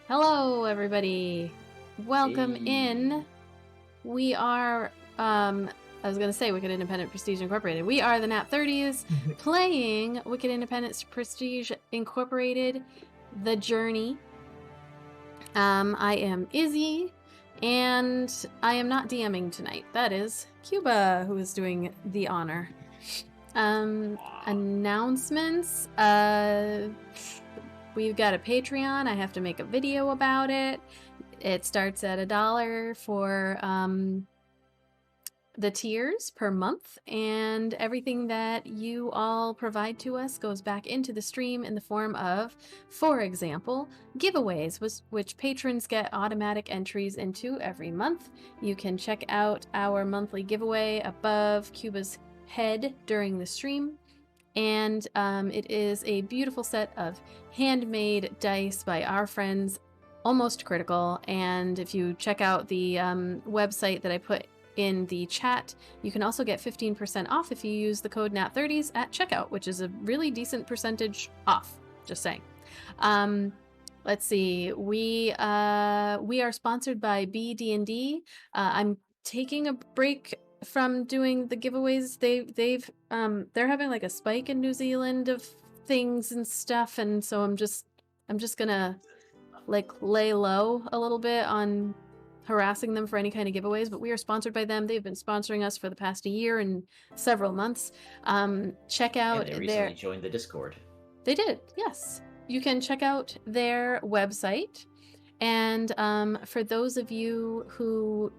Hello, everybody. Welcome Hey. in. We are, I was going to say Wicked Independent Prestige Incorporated. We are the Nat 30s playing Wicked Independent Prestige Incorporated, The Journey. I am Izzy, and I am not DMing tonight. That is Cuba who is doing the honor. Announcements. We've got a Patreon. I have to make a video about it. It starts at $1 for the tiers per month, and everything that you all provide to us goes back into the stream in the form of, for example, giveaways, which patrons get automatic entries into every month. You can check out our monthly giveaway above Cuba's head during the stream. And it is a beautiful set of handmade dice by our friends, Almost Critical. And if you check out the website that I put in the chat, you can also get 15% off if you use the code NAT30s at checkout, which is a really decent percentage off. Just saying. Let's see. We are sponsored by BD&D. I'm taking a break from doing the giveaways. They're having like a spike in New Zealand of things and stuff, and so I'm just gonna like lay low a little bit on harassing them for any kind of giveaways. But we are sponsored by them. They've been sponsoring us for the past year and several months. Check And out they their recently joined the Discord. They did, yes. You can check out their website. And for those of you who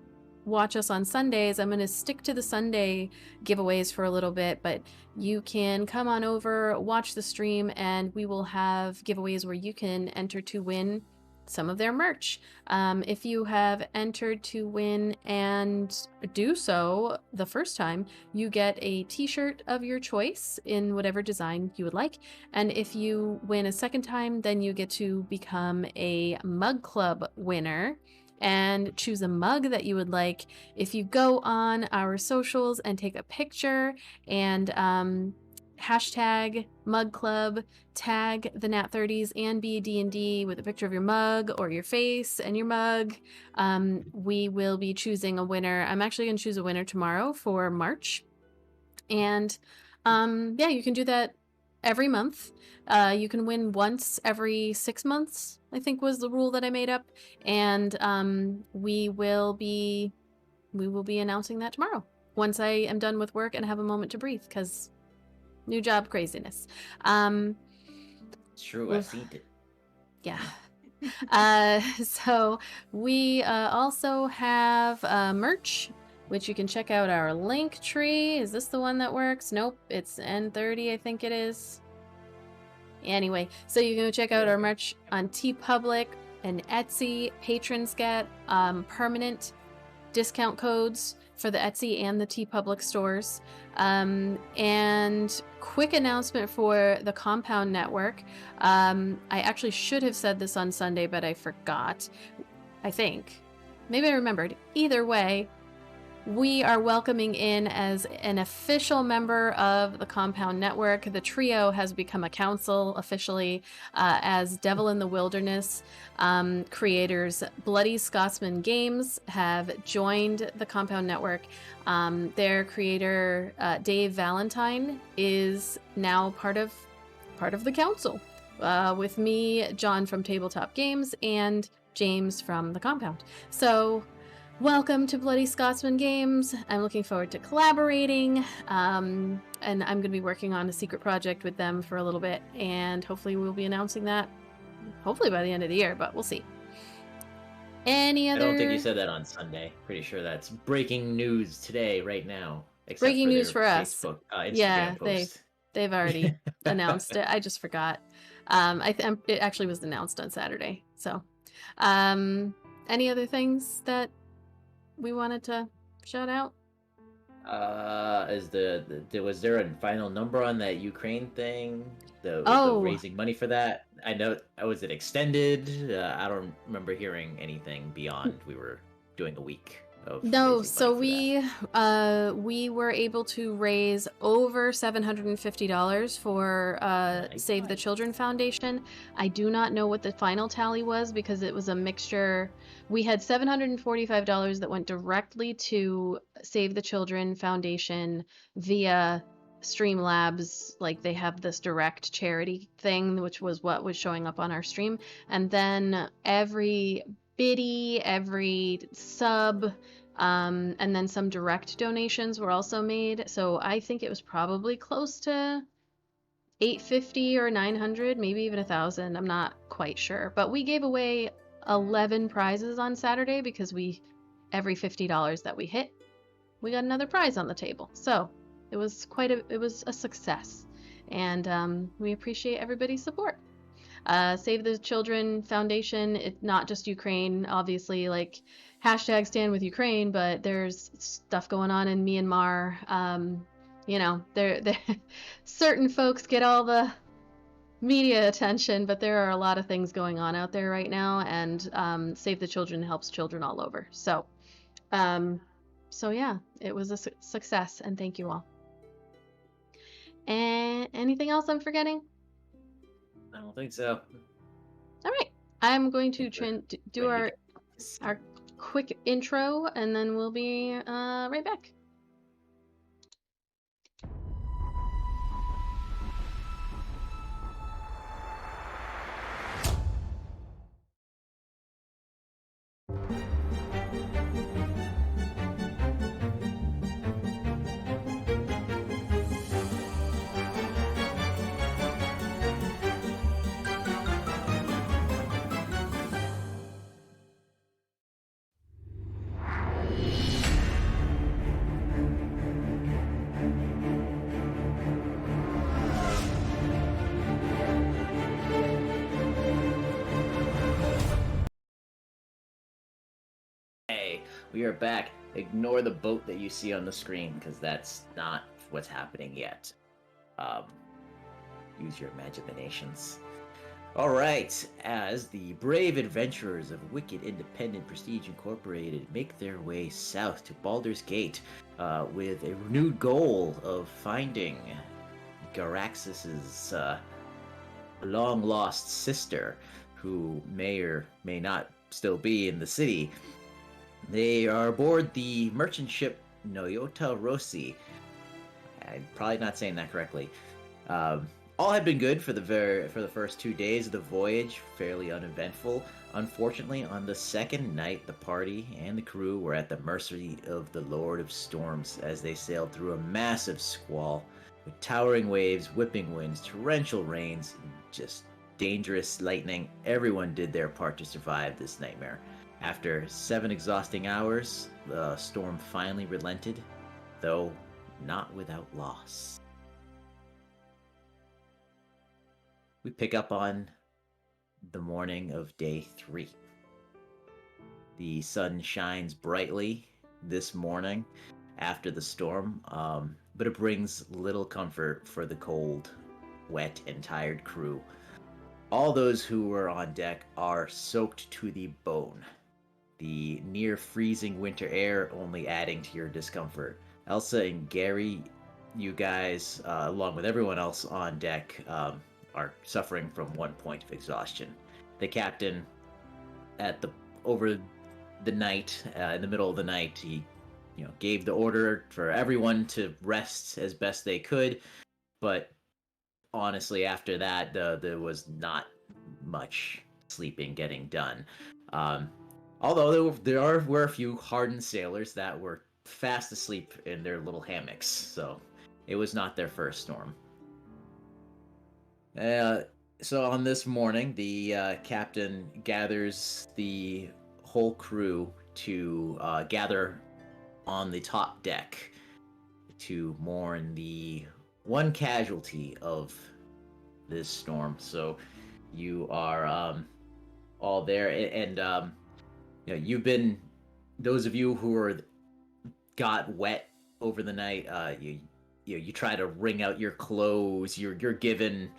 watch us on Sundays, I'm going to stick to the Sunday giveaways for a little bit, but you can come on over, watch the stream, and we will have giveaways where you can enter to win some of their merch. If you have entered to win and do so the first time, you get a t-shirt of your choice in whatever design you would like. And if you win a second time, then you get to become a mug club winner and choose a mug that you would like. If you go on our socials and take a picture and hashtag mug club, tag the Nat 30s and BD&D with a picture of your mug or your face and your mug, we will be choosing a winner. I'm actually going to choose a winner tomorrow for March. And yeah, you can do that every month. You can win once every 6 months, I think was the rule that I made up. And we will be announcing that tomorrow once I am done with work and have a moment to breathe, because new job craziness. It's true, I've seen it. Yeah. So we also have merch, which you can check out our link tree. Is this the one that works? Nope, it's N30, I think it is. Anyway, so you can go check out our merch on TeePublic and Etsy. Patrons get permanent discount codes for the Etsy and the TeePublic stores. And quick announcement for the Compound Network. I actually should have said this on Sunday, but I forgot. I think. Maybe I remembered. Either way, we are welcoming in as an official member of the Compound Network. The trio has become a council officially as Devil in the Wilderness creators. Bloody Scotsman Games have joined the Compound Network. Their creator, Dave Valentine, is now part of the council with me, John from Tabletop Games, and James from the Compound. So welcome to Bloody Scotsman Games. I'm looking forward to collaborating, and I'm going to be working on a secret project with them for a little bit, and hopefully we'll be announcing that hopefully by the end of the year, but we'll see. Any other... I don't think you said that on Sunday. Pretty sure that's breaking news today, right now. Except breaking for news their for us. Facebook, Instagram Yeah, post. they've already announced it. I just forgot. It actually was announced on Saturday. So, any other things that we wanted to shout out? Was there a final number on that Ukraine thing? The raising money for that? I know. Was it extended? I don't remember hearing anything beyond we were doing a week of No, raising money so for that? we were able to raise over $750 for Nice. Save the Children Foundation. I do not know what the final tally was because it was a mixture. We had $745 that went directly to Save the Children Foundation via Streamlabs. Like they have this direct charity thing, which was what was showing up on our stream. And then every biddy, every sub, and then some direct donations were also made. So I think it was probably close to 850 or 900, maybe even 1,000. I'm not quite sure. But we gave away 11 prizes on Saturday because every $50 that we hit, we got another prize on the table. So it was a success. And we appreciate everybody's support. Save the Children Foundation, it's not just Ukraine, obviously, like hashtag stand with Ukraine, but there's stuff going on in Myanmar. There certain folks get all the media attention, but there are a lot of things going on out there right now, and Save the Children helps children all over. Um, so yeah, it was a success, and thank you all. And anything else I'm forgetting? I don't think so. All right, I'm going to do Ready our quick intro, and then we'll be right back. Hey, we are back. Ignore the boat that you see on the screen because that's not what's happening yet. Um, use your imaginations. All right, as the brave adventurers of Wicked Independent Prestige Incorporated make their way south to Baldur's Gate with a renewed goal of finding Garaxus's long lost sister, who may or may not still be in the city. They are aboard the merchant ship Noyota Rossi. I'm probably not saying that correctly. All had been good for the first 2 days of the voyage, fairly uneventful. Unfortunately, on the second night, the party and the crew were at the mercy of the Lord of Storms as they sailed through a massive squall with towering waves, whipping winds, torrential rains, and just dangerous lightning. Everyone did their part to survive this nightmare. After 7 exhausting hours, the storm finally relented, though not without loss. We pick up on the morning of day 3. The sun shines brightly this morning after the storm, but it brings little comfort for the cold, wet, and tired crew. All those who were on deck are soaked to the bone, the near freezing winter air only adding to your discomfort. Elsa and Gary, you guys, along with everyone else on deck, are suffering from one point of exhaustion. The captain, over the night, in the middle of the night, he gave the order for everyone to rest as best they could, but honestly, after that, there was not much sleeping getting done. Although there were a few hardened sailors that were fast asleep in their little hammocks, so it was not their first storm. So on this morning, the captain gathers the whole crew to gather on the top deck to mourn the one casualty of this storm. So you are all there, and you've been, those of you who got wet over the night. You try to wring out your clothes. You're given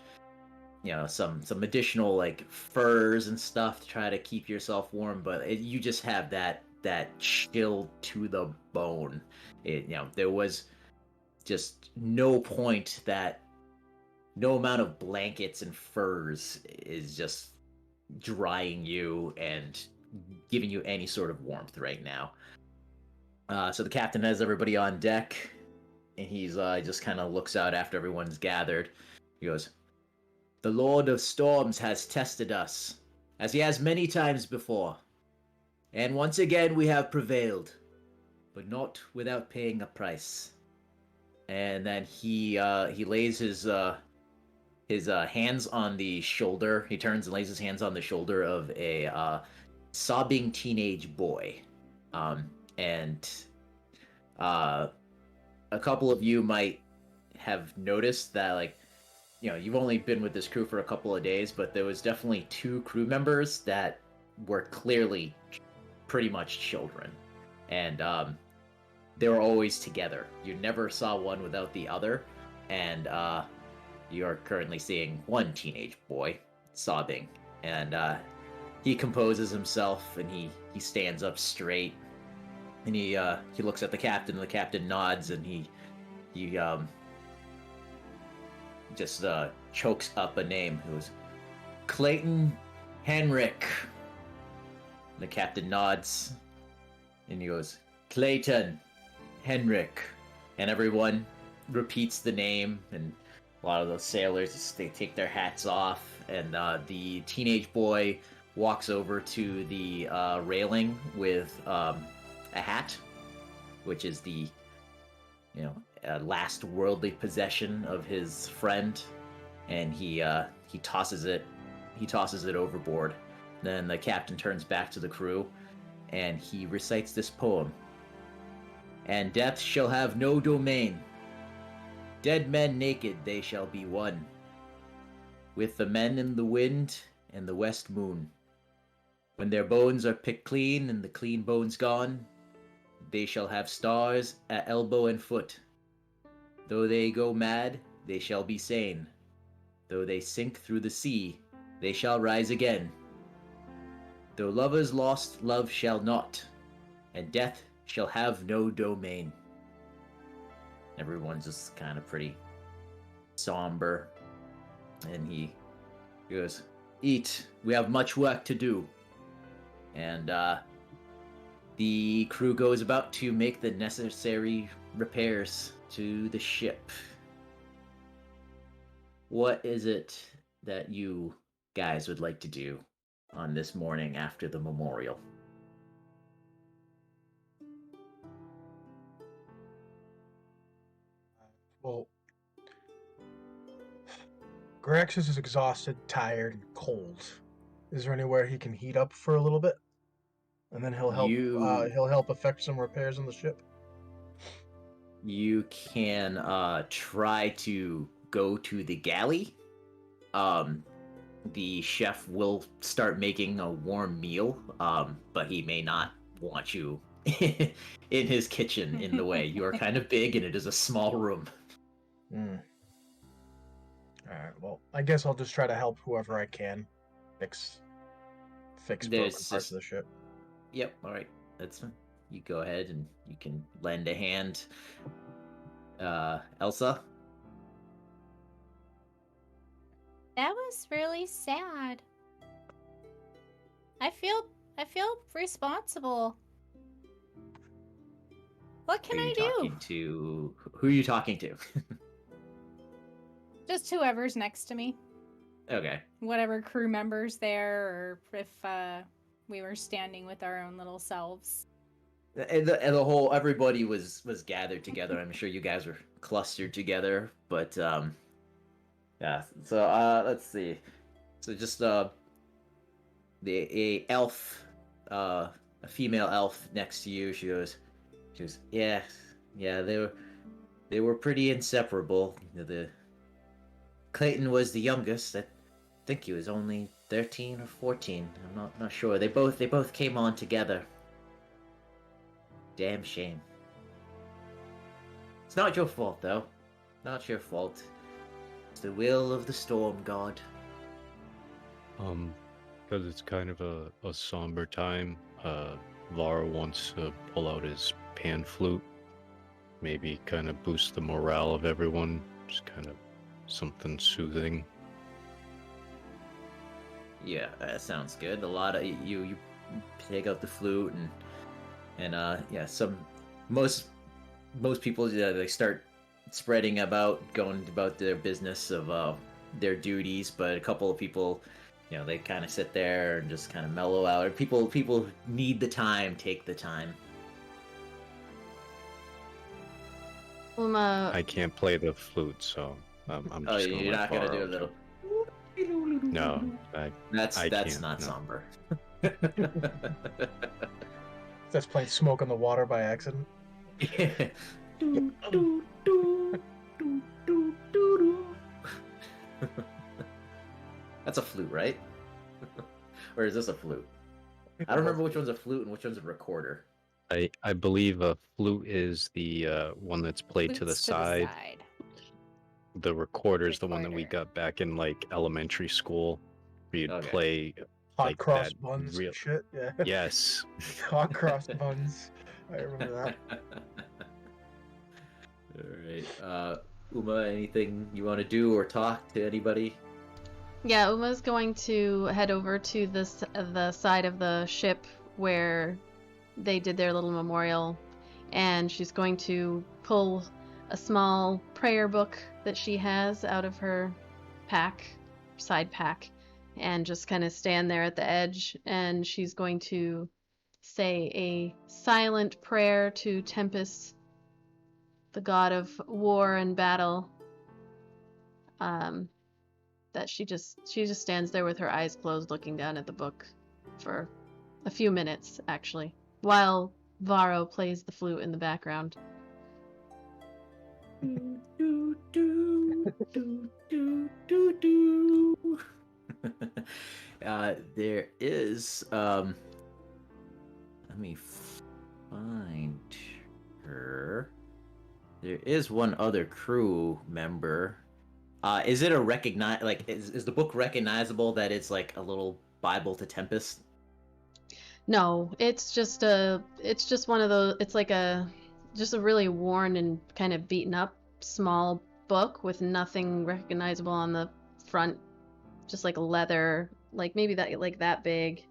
some additional like furs and stuff to try to keep yourself warm, but you just have that that chilled to the bone. There was just no point that no amount of blankets and furs is just drying you and giving you any sort of warmth right now. So the captain has everybody on deck, and he's just kind of looks out after everyone's gathered. He goes, "The Lord of Storms has tested us, as he has many times before, and once again we have prevailed, but not without paying a price." And then he lays his hands on the shoulder. He turns and lays his hands on the shoulder of a sobbing teenage boy. And a couple of you might have noticed that, like, you've only been with this crew for a couple of days, but there was definitely two crew members that were clearly pretty much children. And they were always together. You never saw one without the other. And you are currently seeing one teenage boy sobbing. And he composes himself, and he stands up straight. And he looks at the captain, and the captain nods, and he just chokes up a name. It was Clayton Henrik. And the captain nods, and he goes, "Clayton Henrik." And everyone repeats the name, and a lot of those sailors, they take their hats off, and the teenage boy walks over to the railing with a hat, which is the last worldly possession of his friend, and he tosses it overboard. Then the captain turns back to the crew, and he recites this poem. "And death shall have no domain. Dead men naked they shall be one, with the men in the wind and the west moon. When their bones are picked clean and the clean bones gone, they shall have stars at elbow and foot. Though they go mad, they shall be sane. Though they sink through the sea, they shall rise again. Though lovers lost, love shall not, and death shall have no domain." Everyone's just kind of pretty somber. And he goes, "Eat, we have much work to do." And the crew goes about to make the necessary repairs to the ship. What is it that you guys would like to do on this morning after the memorial? Well, Graxus is exhausted, tired, and cold. Is there anywhere he can heat up for a little bit, and then he'll help? You He'll help effect some repairs on the ship. you can try to go to the galley. The chef will start making a warm meal, but he may not want you in his kitchen in the way. You are kind of big, and it is a small room. All right. Well, I guess I'll just try to help whoever I can fix broken There's parts just of the ship. Yep. All right, that's fine. You go ahead and you can lend a hand. Elsa. That was really sad. I feel responsible. What can I do? Who are you talking to? Just whoever's next to me. Okay. Whatever crew members there, or if we were standing with our own little selves. And the whole everybody was gathered together. I'm sure you guys were clustered together, but yeah. So let's see. So just a elf, a female elf next to you. She goes, yeah, they were pretty inseparable. The Clayton was the youngest. I think he was only 13 or 14. I'm not sure. They both came on together. Damn shame. It's not your fault, though. Not your fault. It's the will of the storm god. Because it's kind of a somber time, Vara wants to pull out his pan flute, maybe kind of boost the morale of everyone, just kind of something soothing. Yeah, that sounds good. A lot of you take out the flute and yeah, most people they start spreading about, going about their business of their duties, but a couple of people, they kind of sit there and just kind of mellow out. Or people need the time, take the time. I can't play the flute, so I'm Oh, just gonna you're let not gonna Vara do a little. No, That's I can't, not no. somber. That's playing Smoke on the Water by accident. Yeah. That's a flute, right? Or is this a flute? I don't remember which one's a flute and which one's a recorder. I believe a flute is the one that's played to the Flutes side. The recorder is the one that we Recorder. got back in like elementary school. Where you'd Okay. play Hot like cross that buns real. and shit. Yeah. Yes. Hot cross buns. I remember that. All right. Uma, anything you want to do or talk to anybody? Yeah, Uma's going to head over to the side of the ship where they did their little memorial, and she's going to pull a small prayer book that she has out of her side pack, and just kind of stand there at the edge, and she's going to say a silent prayer to Tempest, the god of war and battle. That she just stands there with her eyes closed, looking down at the book for a few minutes, actually, while Varro plays the flute in the background. There is let me find her. There is one other crew member. Is it is the book recognizable that it's like a little Bible to Tempest? No, it's just one of those. It's like just a really worn and kind of beaten up small book with nothing recognizable on the front, just like leather, like maybe that big.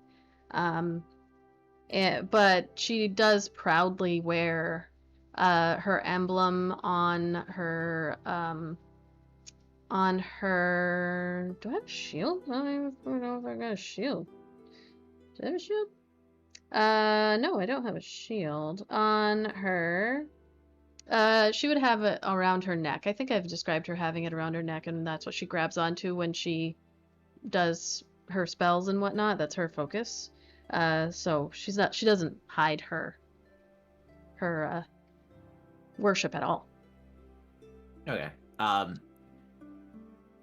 But she does proudly wear her emblem on her. Do I have a shield? I don't know if I got a shield. Do I have a shield? No, I don't have a shield on her. She would have it around her neck. I think I've described her having it around her neck, and that's what she grabs onto when she does her spells and whatnot. That's her focus. So she doesn't hide her worship at all. Okay.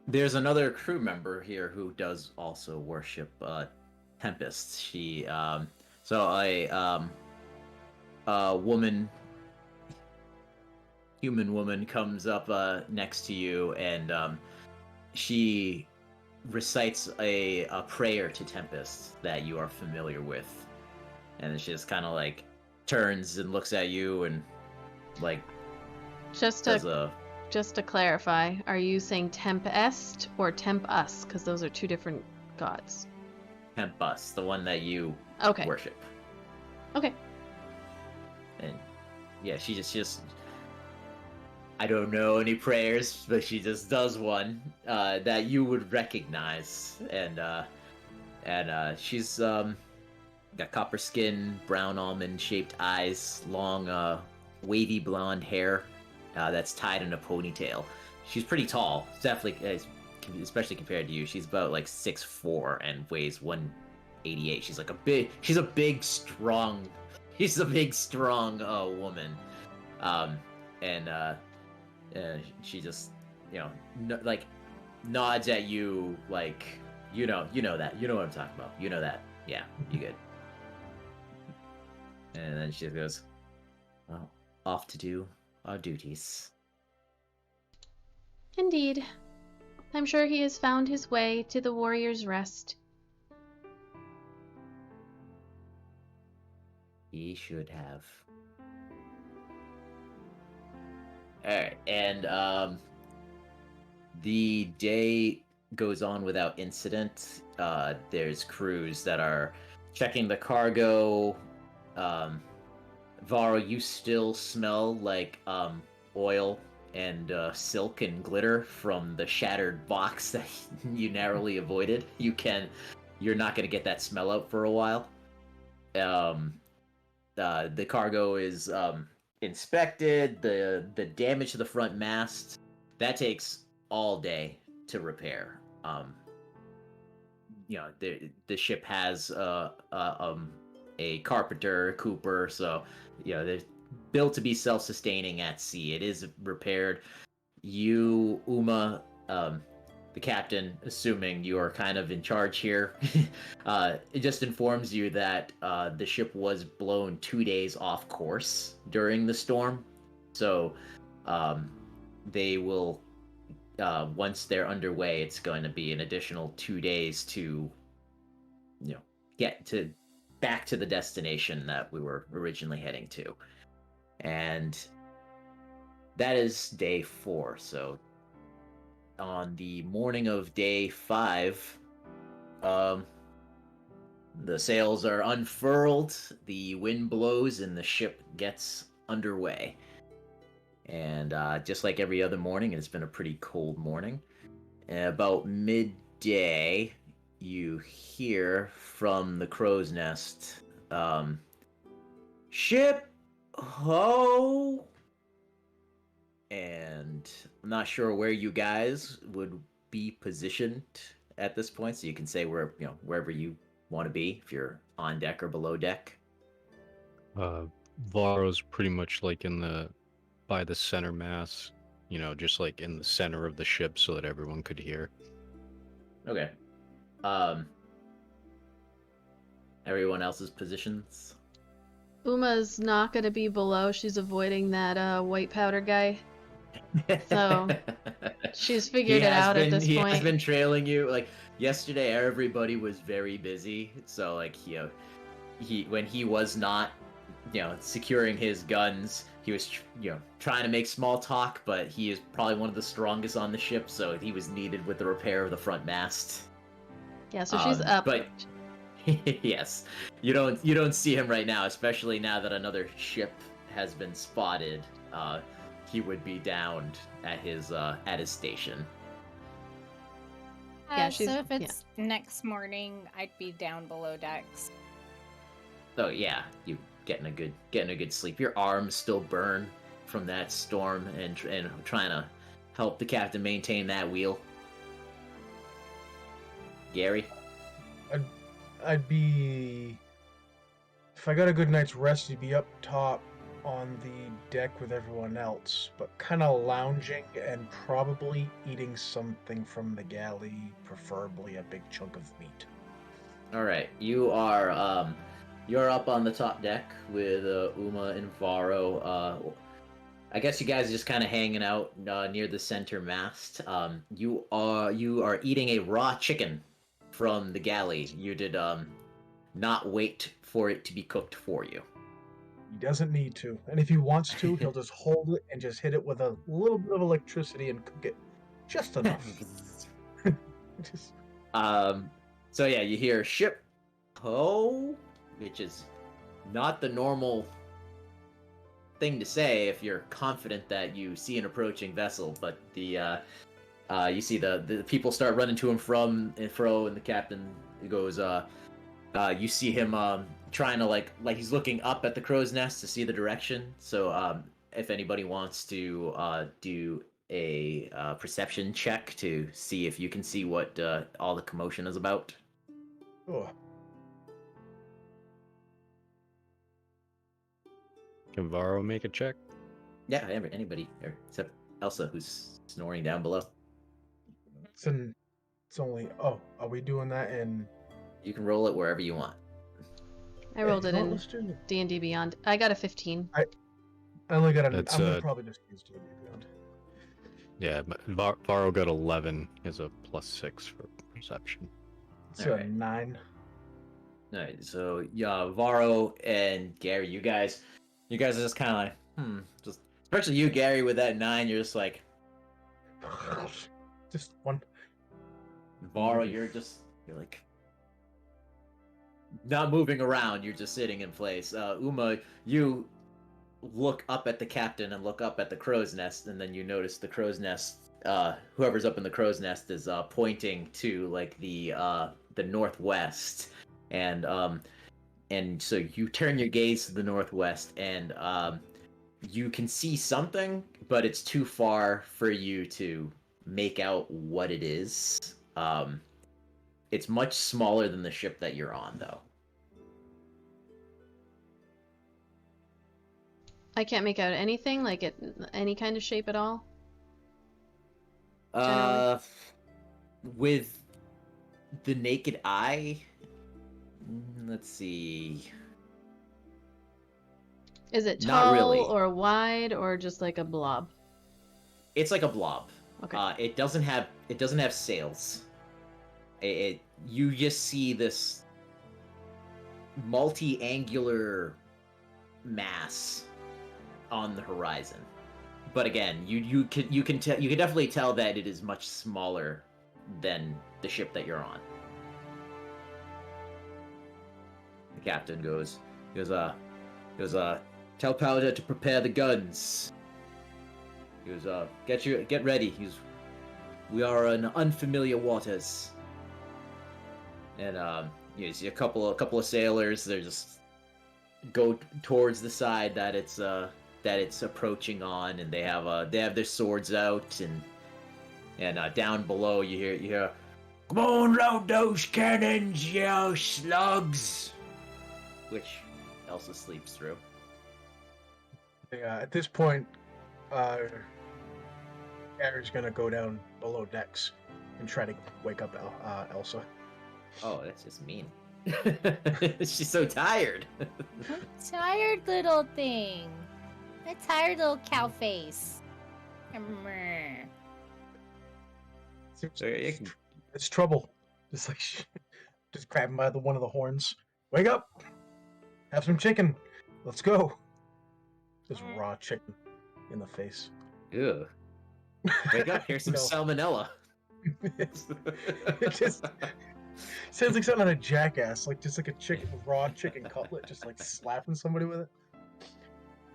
There's another crew member here who does also worship Tempest. She a human woman comes up next to you, and she recites a prayer to Tempest that you are familiar with, and then she just kind of like turns and looks at you and like Just to clarify, are you saying Tempest or Temp-us? Because those are two different gods. Tempest, the one that you worship. Okay. And yeah, she just I don't know any prayers, but she just does one that you would recognize, and she's got copper skin, brown almond shaped eyes, long wavy blonde hair that's tied in a ponytail. She's pretty tall, definitely, especially compared to you. She's about like 6'4" and weighs 188. She's a big strong woman, and she just nods at you like you know that, you know what I'm talking about, you know that, yeah, you good. And then she goes, well, off to do our duties. Indeed. I'm sure he has found his way to the warrior's rest. He should have. Alright, and the day goes on without incident. There's crews that are checking the cargo. Varro, you still smell like oil and silk and glitter from the shattered box that you narrowly avoided. You're not going to get that smell out for a while. The cargo is inspected. The damage to the front mast that takes all day to repair. The ship has a carpenter, cooper, so they're built to be self-sustaining at sea. It is repaired. You, Uma, the captain, assuming you are kind of in charge here, it just informs you that the ship was blown 2 days off course during the storm. So they will, once they're underway, it's going to be an additional 2 days to, get back to the destination that we were originally heading to. And that is day 4. So on the morning of day 5, the sails are unfurled, the wind blows, and the ship gets underway. And just like every other morning, it's been a pretty cold morning. And about midday, you hear from the crow's nest, ship ho! And I'm not sure where you guys would be positioned at this point, so you can say wherever you want to be, if you're on deck or below deck. Varro's pretty much like by the center mass, just like in the center of the ship so that everyone could hear. Okay. Everyone else's positions? Uma's not going to be below. She's avoiding that white powder guy. So she's figured it out at this He point. has been trailing you. Like yesterday, everybody was very busy. So like when he was not, securing his guns, he was trying to make small talk. But he is probably one of the strongest on the ship, so he was needed with the repair of the front mast. Yeah, so she's up. But yes, you don't see him right now, especially now that another ship has been spotted. He would be downed at his station. Yeah, So if it's next morning, I'd be down below decks. So yeah, you getting a good sleep. Your arms still burn from that storm and trying to help the captain maintain that wheel. Gary? I'd be, if I got a good night's rest, you'd be up top on the deck with everyone else, but kind of lounging and probably eating something from the galley, preferably a big chunk of meat. All right, you're up on the top deck with Uma and Varro. I guess you guys are just kind of hanging out near the center mast. You are eating a raw chicken from the galley. You did not wait for it to be cooked for you. He doesn't need to, and if he wants to, he'll just hold it and just hit it with a little bit of electricity and cook it just enough. So yeah, you hear ship ho, which is not the normal thing to say if you're confident that you see an approaching vessel, but you see the people start running to and fro, and the captain goes, you see him trying to like he's looking up at the crow's nest to see the direction. So if anybody wants to do a perception check to see if you can see what all the commotion is about. Oh. Can Varro make a check? Yeah, anybody except Elsa, who's snoring down below. It's only. Oh, are we doing that in? You can roll it wherever you want. I rolled it No, in let's do it. D&D Beyond. I got a 15. I only got That's, I'm gonna probably just use D&D Beyond. Yeah, but Varro got 11. He has a +6 for perception. So Alright. 9. All right, so yeah, Varro and Gary, you guys are just kind of like, just especially you, Gary, with that 9, you're just like, Just one. Varro, you're like not moving around, you're just sitting in place. Uma, you look up at the captain and look up at the crow's nest, and then you notice the crow's nest. Whoever's up in the crow's nest is pointing to like the northwest, and so you turn your gaze to the northwest, and you can see something, but it's too far for you to make out what it is. It's much smaller than the ship that you're on, though. I can't make out anything, like any kind of shape at all. Uh, with the naked eye, let's see. Is it Not tall really. or wide or just like a blob? It's like a blob. Okay. It doesn't have sails. You just see this multi-angular mass on the horizon. But again, you can definitely tell that it is much smaller than the ship that you're on. The captain goes, tell Powder to prepare the guns. He goes, get ready. We are in unfamiliar waters. And you see a couple of sailors. They just go towards the side that it's approaching on, and they have their swords out, and down below you hear, "Come on, load those cannons, you slugs!" Which Elsa sleeps through. Yeah, at this point, Gary's gonna go down below decks and try to wake up Elsa. Oh, that's just mean. She's so tired. Tired little thing. A tired little cow face. So you can... It's trouble. Just like just grab him by one of the horns. Wake up! Have some chicken. Let's go. Just raw chicken in the face. Ew. Wake up! Here's some No. salmonella. It just sounds like something on a Jackass, like just like a raw chicken cutlet, just like slapping somebody with it.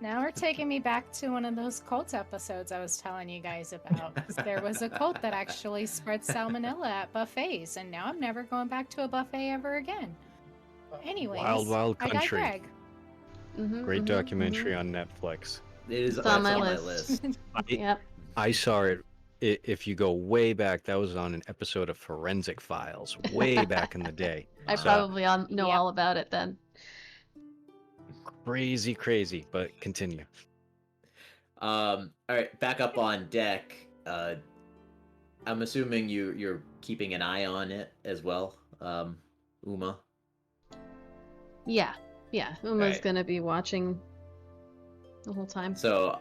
Now we're taking me back to one of those cult episodes I was telling you guys about. 'Cause there was a cult that actually spread salmonella at buffets, and now I'm never going back to a buffet ever again. Anyways, Wild, wild I country. digress. Great documentary on Netflix. It is It's on my my list. list. Yep. I saw it. If you go way back, that was on an episode of Forensic Files, way back in the day. I So, probably know Yep. all about it then. crazy, but continue. All right, back up on deck. I'm assuming you're keeping an eye on it as well, Uma. Yeah. Uma's Right. gonna be watching the whole time. So,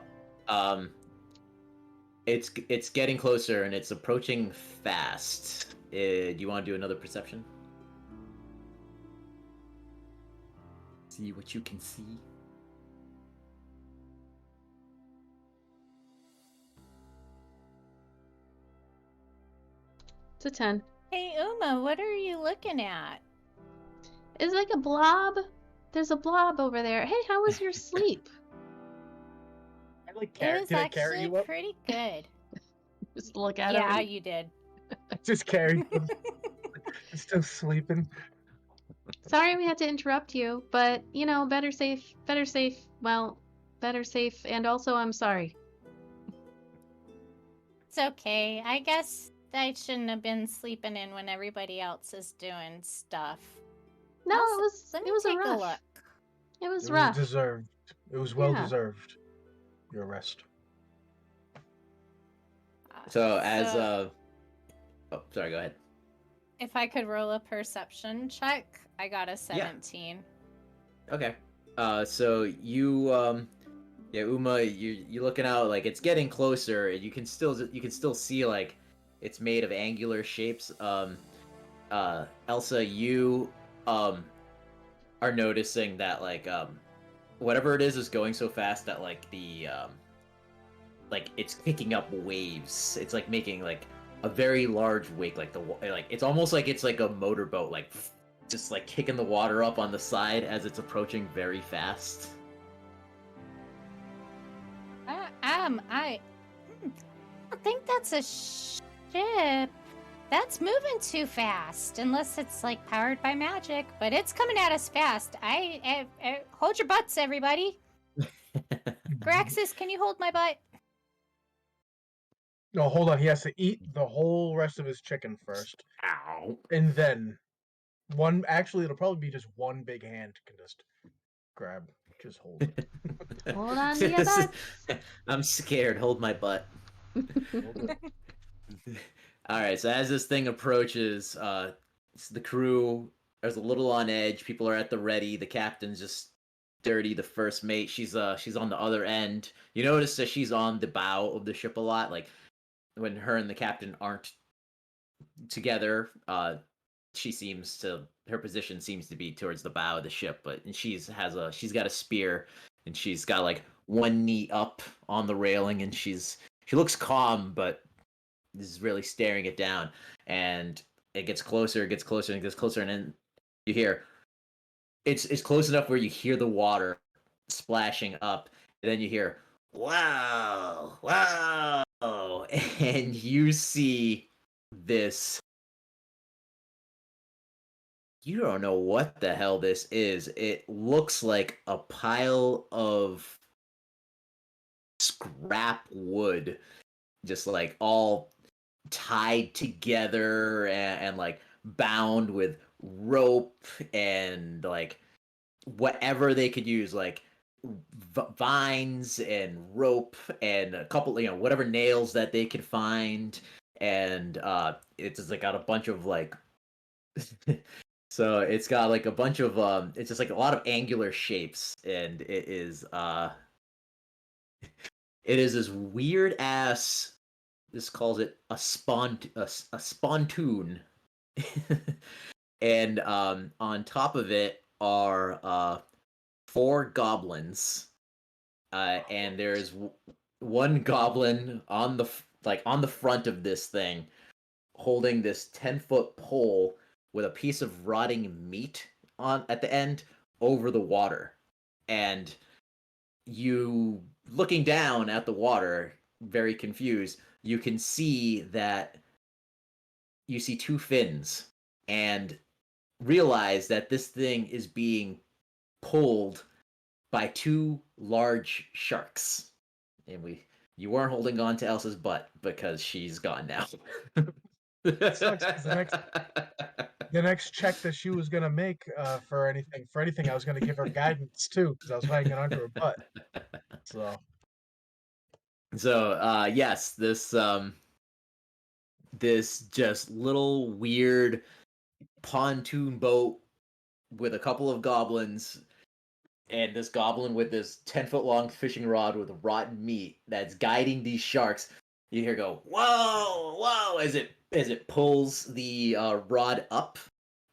it's getting closer and it's approaching fast. Do you want to do another perception? See what you can see. It's a 10. Hey Uma, what are you looking at? It's like a blob. There's a blob over there. Hey, how was your sleep? I like It was did I carry actually you up? pretty good. Just look at Yeah, it. you did. Just carry him. Still sleeping. Sorry we had to interrupt you, but better safe. Well, better safe, and also I'm sorry. It's okay. I guess I shouldn't have been sleeping in when everybody else is doing stuff. No, Let me it was take a rush. look. It was It rough. was deserved. It was well Yeah. deserved. Your rest. So oh, sorry, go ahead. If I could roll a perception check, I got a 17. Okay. So you Uma, you're looking out, like it's getting closer, and you can still see like it's made of angular shapes. Elsa, you are noticing that like whatever it is going so fast that like the like it's kicking up waves. It's like making like a very large wake, like like it's almost like it's like a motorboat, like just like kicking the water up on the side as it's approaching very fast. I don't think that's a ship. That's moving too fast, unless it's like powered by magic. But it's coming at us fast. I hold your butts, everybody. Graxus, can you hold my butt? No, hold on. He has to eat the whole rest of his chicken first, Ow. and then one. Actually, it'll probably be just one big hand can just grab, just hold it. Hold on to your butts. I'm scared. Hold my butt. Hold it. All right, so as this thing approaches, the crew is a little on edge. People are at the ready. The captain's just dirty. The first mate, she's on the other end. You notice that she's on the bow of the ship a lot. Like when her and the captain aren't together, she seems to her position seems to be towards the bow of the ship. But she's got a spear, and she's got like one knee up on the railing, and she looks calm, but is really staring it down, and it gets closer, and it gets closer, and then you hear it's close enough where you hear the water splashing up, and then you hear wow, wow, and you see this. You don't know what the hell this is. It looks like a pile of scrap wood, just like all tied together and like bound with rope and like whatever they could use, like vines and rope and a couple, whatever nails that they could find, and it's just like got a bunch of like so it's got like a bunch of it's just like a lot of angular shapes, and it is this weird ass. This calls it a spontoon, and on top of it are four goblins, and there's one goblin on the front of this thing, holding this 10-foot pole with a piece of rotting meat on at the end over the water, and you looking down at the water, very confused, you can see that you see two fins and realize that this thing is being pulled by two large sharks. And you weren't holding on to Elsa's butt because she's gone now. Sucks, 'cause the next check that she was gonna make for anything, I was gonna give her guidance too, because I was hanging onto her butt. So So yes, this just little weird pontoon boat with a couple of goblins, and this goblin with this 10-foot long fishing rod with rotten meat that's guiding these sharks. You hear go whoa, whoa, as it pulls the rod up,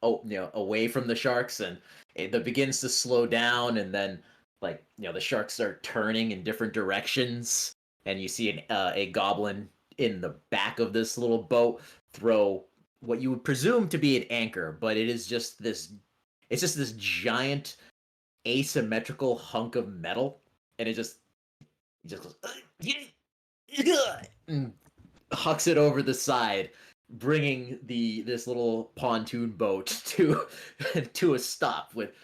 away from the sharks, and it begins to slow down, and then like the sharks start turning in different directions, and you see a goblin in the back of this little boat throw what you would presume to be an anchor, but it's just this giant asymmetrical hunk of metal, and it just goes and hucks it over the side, bringing this little pontoon boat to to a stop with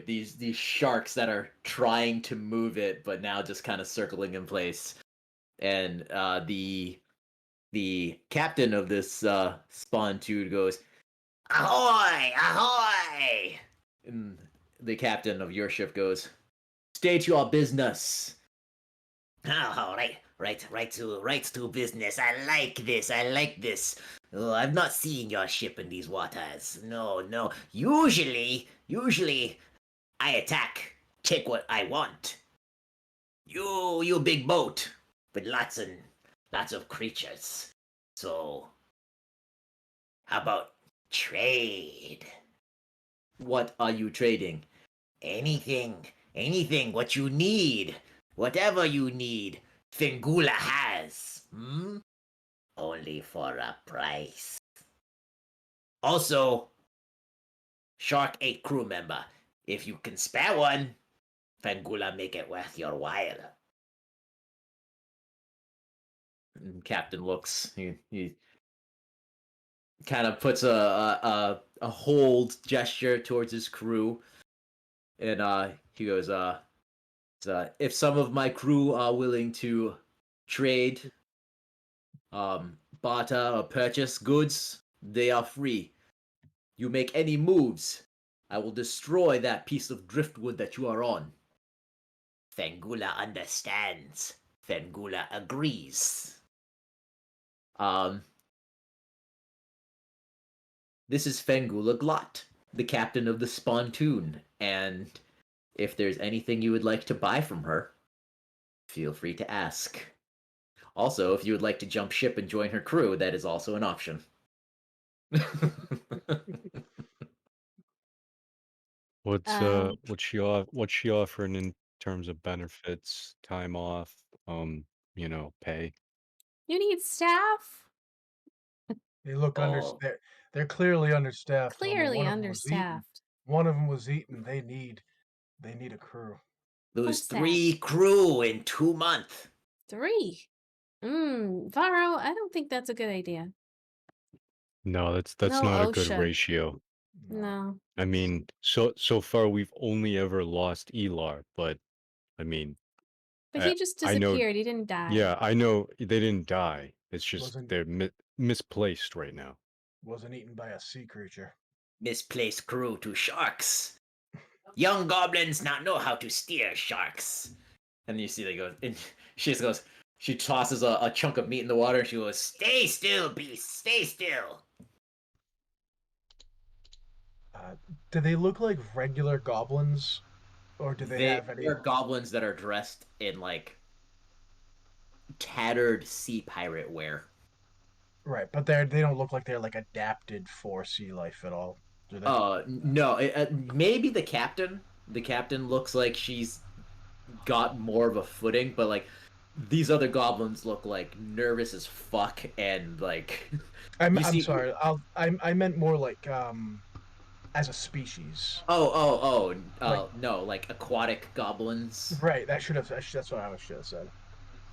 these sharks that are trying to move it, but now just kind of circling in place. And the captain of this pontoon goes, "Ahoy! Ahoy!" And the captain of your ship goes, "State your business." Oh, right to business. I like this. Oh, I've not seen your ship in these waters. No. Usually, I attack, take what I want. You big boat with lots of creatures. So, how about trade? What are you trading? Anything, what you need, whatever you need, Fingula has. Only for a price. Also, Shark 8 crew member. If you can spare one, Fangula make it worth your while. And Captain looks. He kind of puts a hold gesture towards his crew, and he goes, if some of my crew are willing to trade, barter or purchase goods, they are free. You make any moves, I will destroy that piece of driftwood that you are on. Fangula understands. Fangula agrees. This is Fengula Glot, the captain of the Spontoon, and if there's anything you would like to buy from her, feel free to ask. Also, if you would like to jump ship and join her crew, that is also an option. What's she offering in terms of benefits, time off, pay? You need staff? They look Oh. they're clearly understaffed, Homer. Clearly understaffed. One of them was eating. They need a crew. Lose What's that? 3 crew in 2 months. 3. Varro, I don't think that's a good idea. No, that's No, not a good OSHA. ratio. No. I mean, so far we've only ever lost Elar, but I mean, But I, he just I know. disappeared. He didn't die. Yeah, I know they didn't die. It's just Wasn't they're misplaced right now. wasn't eaten by a sea creature. Misplaced crew to sharks. Young goblins not know how to steer sharks. And you see they go, and she just goes, she tosses a chunk of meat in the water, and she goes, Stay still, beast. Stay still. Do they look like regular goblins, or do they have any? They're goblins that are dressed in like tattered sea pirate wear. Right, but they don't look like they're like adapted for sea life at all, do they? No, maybe the captain. The captain looks like she's got more of a footing, but like these other goblins look like nervous as fuck, and like you I'm see. sorry. I meant more like as a species. No, like aquatic goblins. Right. That's what I should have said.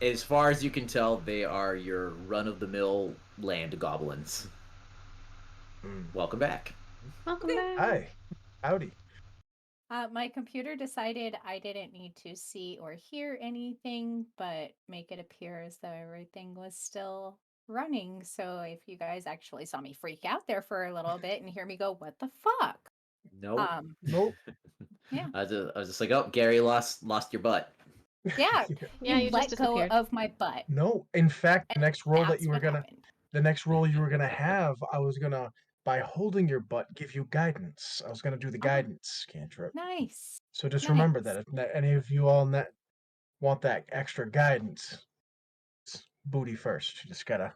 As far as you can tell, they are your run-of-the-mill land goblins. Welcome back. Welcome back. Hi, howdy. My computer decided I didn't need to see or hear anything, but make it appear as though everything was still running. So if you guys actually saw me freak out there for a little bit and hear me go, "What the fuck?" Nope. Nope. Yeah. I was just like, oh, Gary lost your butt. Yeah, Yeah, you just let go disappeared. of my butt. No. In fact, the next roll that That's you were what gonna happened. the next roll you were gonna have, I was gonna by holding your butt give you guidance. I was gonna do the Ah, guidance cantrip. nice. So just remember Nice. that if any of you all want that extra guidance, it's booty first. You just gotta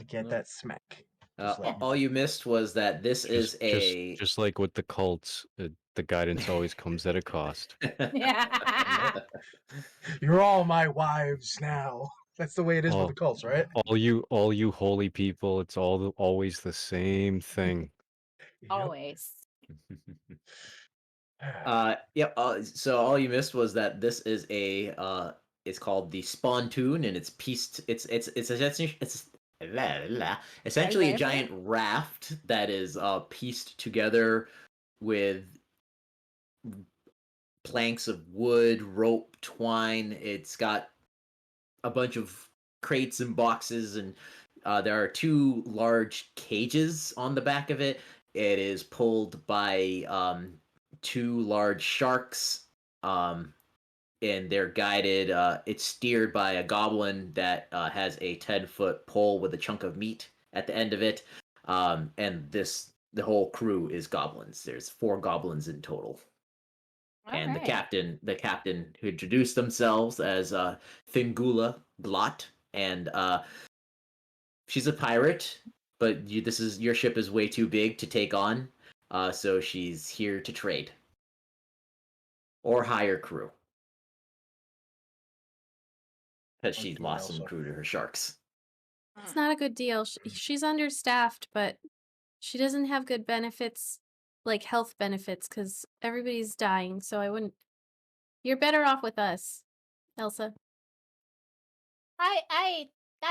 get that smack. Just let me All know. you missed was that this is Just a. just like with the cults, the guidance always comes at a cost. Yeah. You're all my wives now. That's the way it is with the All, cults, right? all you holy people, it's always the same thing. Yep. Always. Yep. So all you missed was that this is a. It's called the Spontoon, and it's pieced. It's essentially a giant raft that is pieced together with planks of wood, rope, twine. It's got a bunch of crates and boxes, and there are 2 large cages on the back of it. It is pulled by 2 large sharks, and they're guided. It's steered by a goblin that has a 10-foot pole with a chunk of meat at the end of it. And the whole crew is goblins. There's 4 goblins in total. And All right. the captain who introduced themselves as Fingula Glot, and she's a pirate, but your ship is way too big to take on, so she's here to trade. or hire crew. Because Sounds she's good, lost some Elsa. crew to her sharks. It's not a good deal. She's understaffed, but she doesn't have good benefits, like health benefits, because everybody's dying. So I wouldn't. You're better off with us, Elsa. I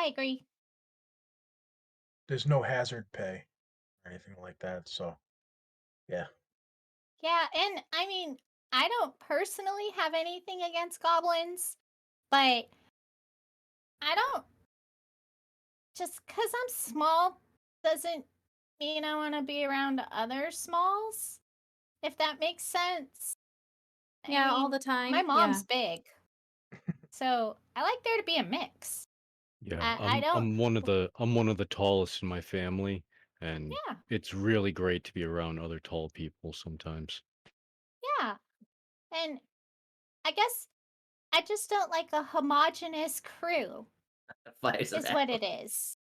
agree. There's no hazard pay or anything like that, so yeah. Yeah, and I mean, I don't personally have anything against goblins, but I don't just because I'm small doesn't mean I want to be around other smalls, if that makes sense. Yeah, all the My time. Yeah. mom's big, so I like there to be a mix. Yeah, I don't, I'm one of the tallest in my family, and yeah, it's really great to be around other tall people sometimes. yeah. And I guess I just don't like a homogenous crew, Fires is what it is.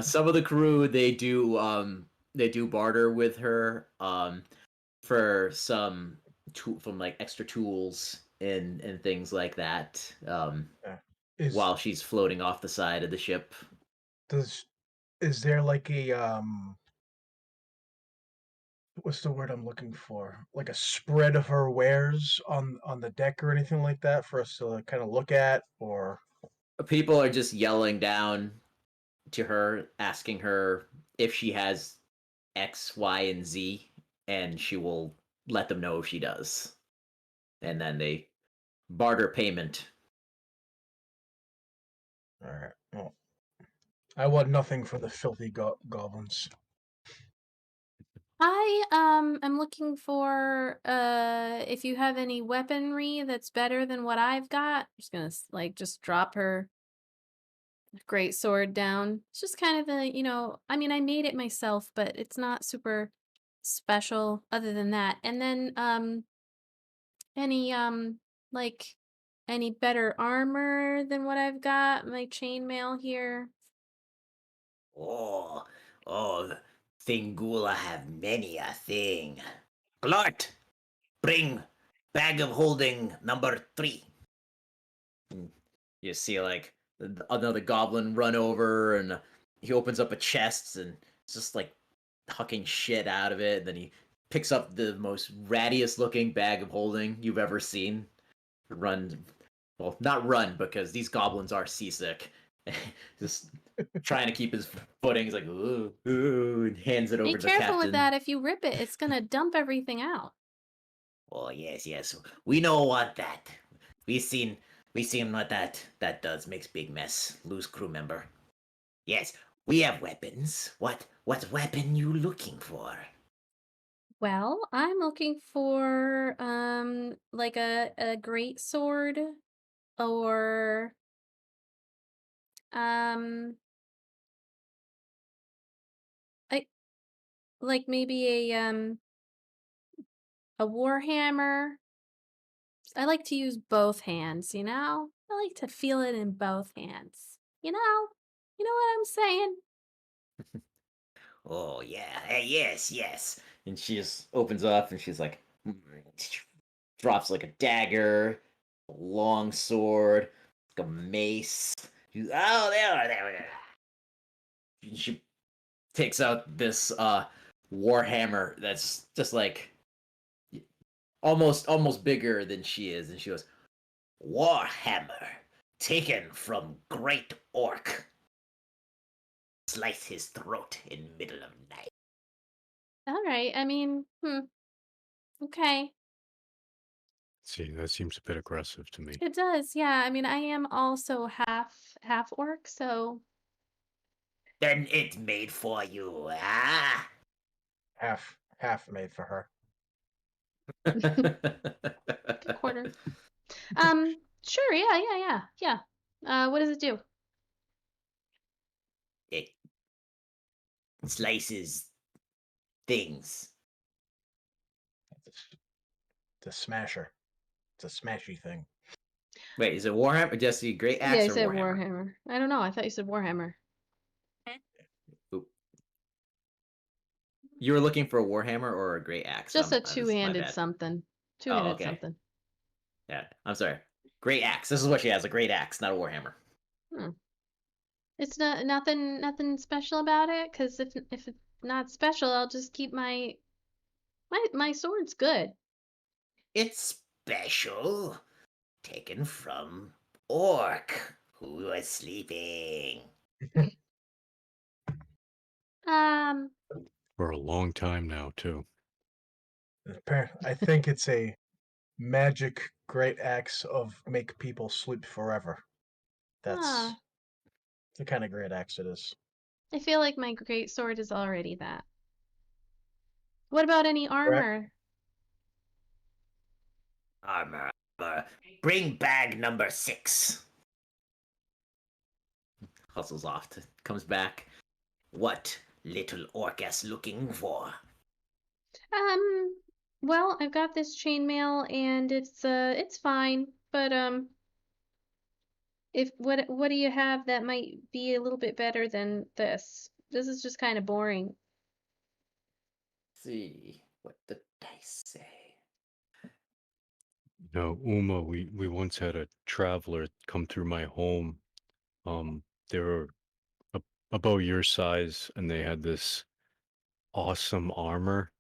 Some of the crew they do barter with her for some from like extra tools and things like that Yeah. Is while she's floating off the side of the ship. does is there like a what's the word I'm looking for? Like a spread of her wares on the deck or anything like that for us to kind of look at, or People are just yelling down to her, asking her if she has X, Y, and Z, and she will let them know if she does. And then they barter payment. all right. Well, I want nothing for the filthy goblins. I am looking for if you have any weaponry that's better than what I've got. I'm just gonna like just drop her great sword down. It's just kind of I mean I made it myself, but it's not super special other than that. And then any like any better armor than what I've got? My chainmail here. Oh, oh, Thingula have many a thing. Glart, bring bag of holding number 3. You see like another goblin run over and he opens up a chest and it's just like hucking shit out of it. And then he picks up the most rattiest looking bag of holding you've ever seen. Run, well, not run because these goblins are seasick. Just trying to keep his footing. He's like, ooh, ooh, and hands it Be over to the careful with captain. that. If you rip it, it's gonna dump everything out. Oh yes, yes. We know what that. We seen what that does. Makes big mess. Lose crew member. Yes, we have weapons. What weapon you looking for? Well, I'm looking for like a great sword or um I like maybe a warhammer. I like to use both hands, you know? I like to feel it in both hands. You know? You know what I'm saying? Oh yeah, yes, yes. And she just opens up and she's like, drops like a dagger, a long sword, like a mace. Oh, there. She takes out this warhammer that's just like almost bigger than she is, and she goes, Warhammer, taken from Great Orc. Slice his throat in middle of night. All right. I mean, okay. See, that seems a bit aggressive to me. It does. Yeah. I mean, I am also half orc, so Then it made for you, ah? Half made for her. quarter. Sure. Yeah. What does it do? It slices things. It's a smasher. It's a smashy thing. Wait, is it Warhammer? Jesse, Great Yeah, Axe I or said Warhammer? Warhammer. I don't know. I thought you said Warhammer. Oop. You were looking for a warhammer or a great axe? Just a This is my two-handed bad. something. Oh, Two-handed okay. something. Yeah, I'm sorry. Great axe. This is what she has, a great axe, not a warhammer. It's nothing special about it, because if it's not special, I'll just keep my sword's good. It's special. Taken from Orc, who was sleeping. For a long time now, too. I think it's a magic great axe of make people sleep forever. That's the kind of great axe it is. I feel like my great sword is already that. What about any Correct. armor? Armor. Bring bag number 6. Hustles off, comes back. What little Orcas looking for? Well, I've got this chainmail and it's fine, but if what do you have that might be a little bit better than this? This is just kind of boring. Let's see what the dice say. No, Uma, we once had a traveler come through my home. They were about your size, and they had this awesome armor.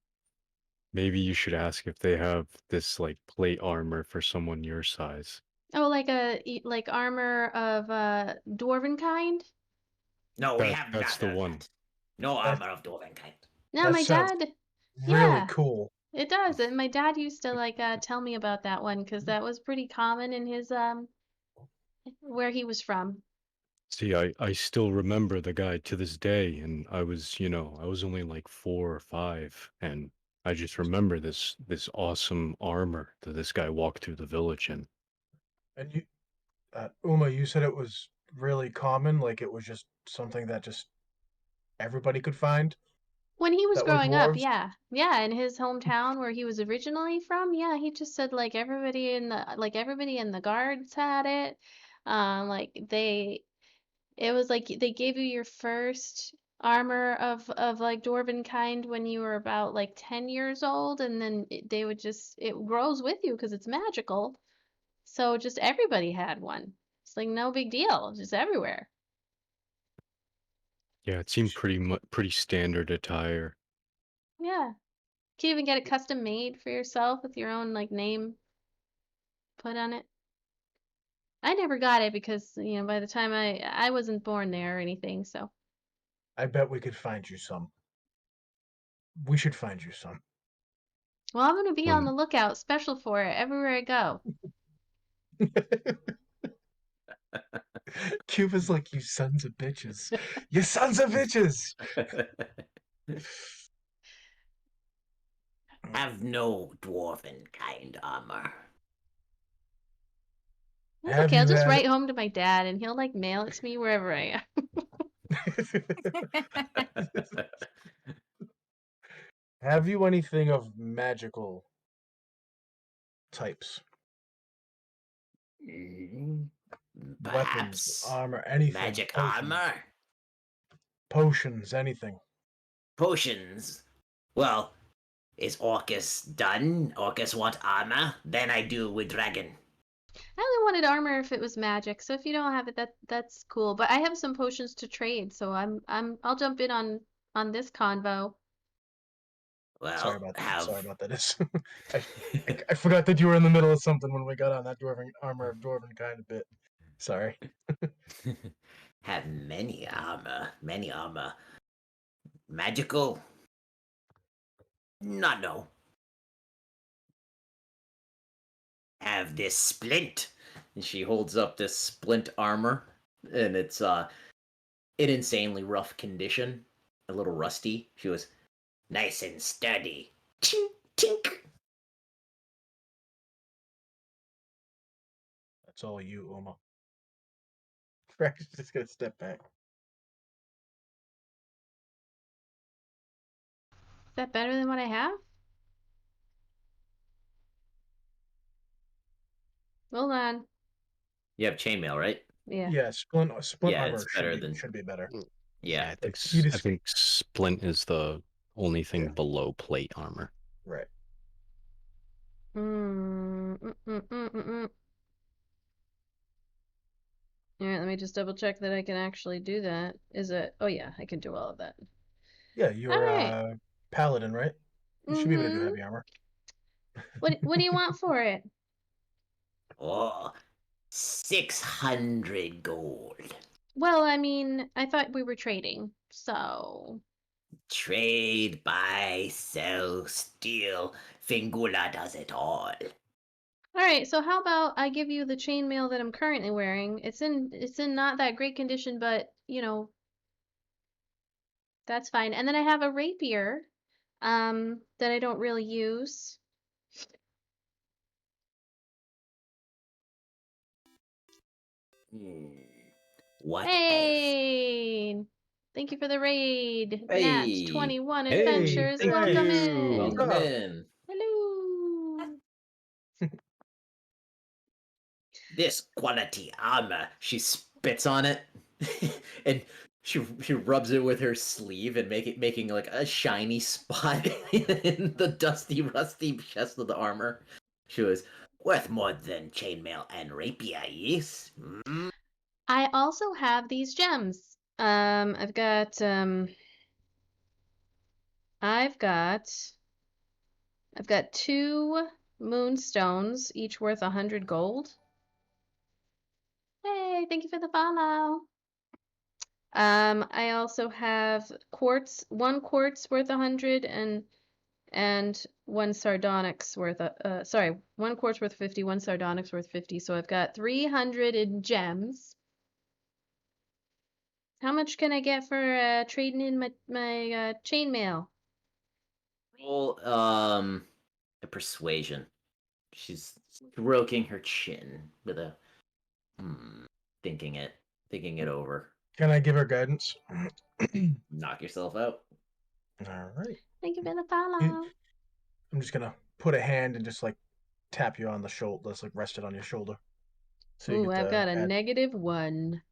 Maybe you should ask if they have this like plate armor for someone your size. Oh, like armor of dwarven kind? No, we have That's none the of one. that. No armor of dwarven kind. No, That my sounds dad. really Yeah, cool. it does. And my dad used to like tell me about that one because that was pretty common in his where he was from. See, I still remember the guy to this day, and I was, I was only like 4 or 5, and I just remember this awesome armor that this guy walked through the village in. And you, Uma, you said it was really common, like it was just something that just everybody could find When he was that were growing up, dwarves. yeah. Yeah, in his hometown where he was originally from, yeah, he just said like everybody in the guards had it. Like it was like they gave you your first armor of like dwarven kind when you were about like 10 years old, and then they would just it grows with you because it's magical. So just everybody had one. It's like no big deal, just everywhere. Yeah, it seemed pretty standard attire. Yeah. Can you even get it custom made for yourself with your own like name put on it? I never got it because, by the time I wasn't born there or anything, so. I bet we could find you some. We should find you some. Well, I'm gonna be on the When lookout, special for it, everywhere I go. Cuba's like, you sons of bitches. You sons of bitches! Have no dwarven kind armor. That's Have okay, I'll you just had write home to my dad and he'll like mail it to me wherever I am. Have you anything of magical types? Weapons, Perhaps armor, anything. magic Potions. armor? Potions, anything. Potions. Well, is Orcus done? Orcus want armor? Then I do with dragon. I only wanted armor if it was magic, so if you don't have it, that's cool. But I have some potions to trade, so I'll jump in on this convo. Sorry Well, about that. have Sorry about that. I forgot that you were in the middle of something when we got on that dwarven armor of dwarven kind of bit. Sorry. have many armor. Many armor. Magical? Not no. Have this splint. And she holds up this splint armor, and it's in insanely rough condition, a little rusty. She goes, Nice and sturdy. Tink, tink. That's all you, Uma. Rex is just gonna step back. Is that better than what I have? Hold on. you have chainmail, right? Yeah. Yeah, splint Yeah, armor it's better than. should be better. Yeah, Yeah, I think You I just- think Splint is the only thing Yeah. below plate armor. Right. All right, let me just double check that I can actually do that. Is it? Oh yeah, I can do all of that. Yeah, All you're right. paladin, right? You should be able to do Mm-hmm. heavy armor. What do you want for it? Oh, 600 gold. Well, I mean, I thought we were trading, so. Trade, buy, sell, steal. Fingula does it all. All right, so how about I give you the chainmail that I'm currently wearing? It's in not that great condition, but that's fine. And then I have a rapier, that I don't really use. What else? Hey! Thank you for the raid. Nat Hey, 21 Hey, Adventures. thank Welcome you. in. What's welcome up? in. Hello. This quality armor. She spits on it, and she rubs it with her sleeve and making like a shiny spot in the dusty, rusty chest of the armor. She was, Worth more than chainmail and rapier, yes? I also have these gems. I've got 2 moonstones, each worth 100 gold. Hey, thank you for the follow. I also have quartz, 1 quartz worth 100 and 1 sardonyx worth 1 quartz worth 50, 1 sardonyx worth 50. So I've got 300 in gems. How much can I get for trading in my chainmail? roll a persuasion. She's stroking her chin with a thinking it over. Can I give her guidance? Knock yourself out. All right. Thank you for the You- follow. I'm just gonna put a hand and just like tap you on the shoulder. Let's like rest it on your shoulder. So you Ooh, get I've the got a add. -1.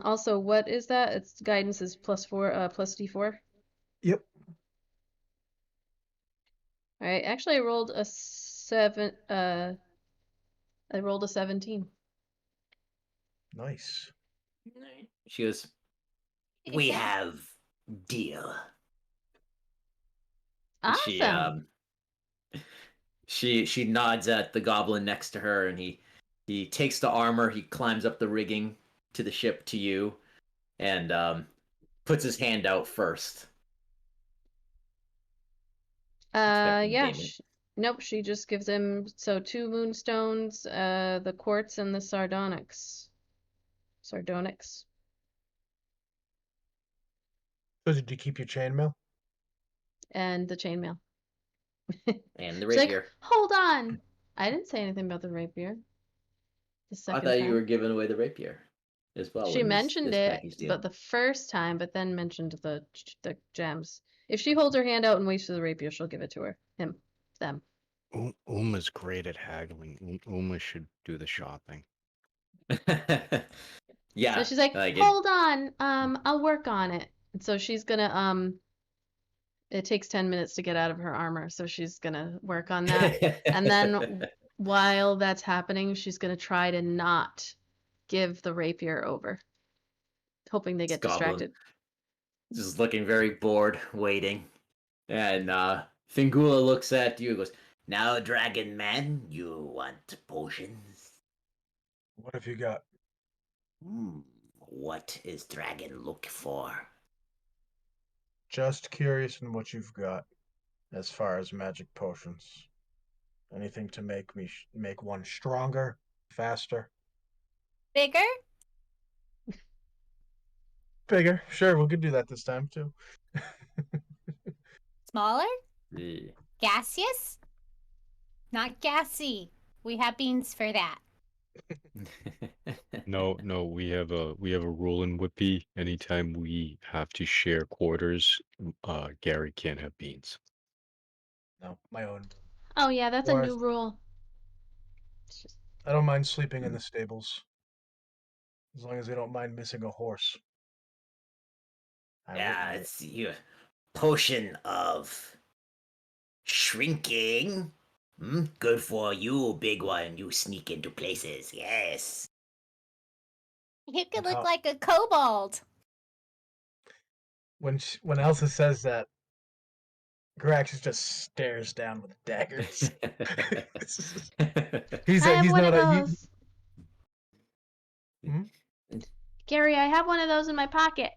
Also, what is that? It's guidance is +4, plus D4. Yep. All right, actually, I rolled a 7. I rolled a 17. Nice. She goes, We have deal. she Awesome. she nods at the goblin next to her, and he takes the armor, he climbs up the rigging to the ship to you, and puts his hand out first, expecting Yeah. payment. Nope, she just gives him 2 moonstones, the quartz and the sardonyx. Sardonyx. So did you keep your chainmail? And the chainmail. And the She's like, rapier. hold on. I didn't say anything about the rapier. The I second thought you were time. giving away the rapier as well She in mentioned this it, package deal. but the first time, but then mentioned the gems. If she holds her hand out and waits for the rapier, she'll give it to her. Him. Them. Uma's great at haggling. Uma should do the shopping. So Yeah, she's like, like it. hold on, I'll work on it. And so she's gonna it takes 10 minutes to get out of her armor, so she's gonna work on that. And then while that's happening, she's gonna try to not give the rapier over, hoping they This get goblin distracted. just looking very bored, waiting. And Fingula looks at you and goes, Now, Dragon Man, you want potions? What have you got? What is Dragon look for? Just curious in what you've got as far as magic potions. Anything to make me make one stronger, faster, Bigger? bigger? Sure, we could do that this time too. Smaller? "Eh." Gaseous? Not gassy. We have beans for that. No, we have a rule in Whippy. Anytime we have to share quarters, Gary can't have beans. No, my own. Oh yeah, that's a Or new rule. It's just I don't mind sleeping in the stables as long as they don't mind missing a horse. I wouldn't Yeah, mind it. it's you. potion of shrinking. Good for you, big one. You sneak into places. Yes. You could And look how- like a kobold. when Elsa says that, Grax just stares down with daggers. he's I have he's one not of a those. Hmm? Gary, I have one of those in my pocket.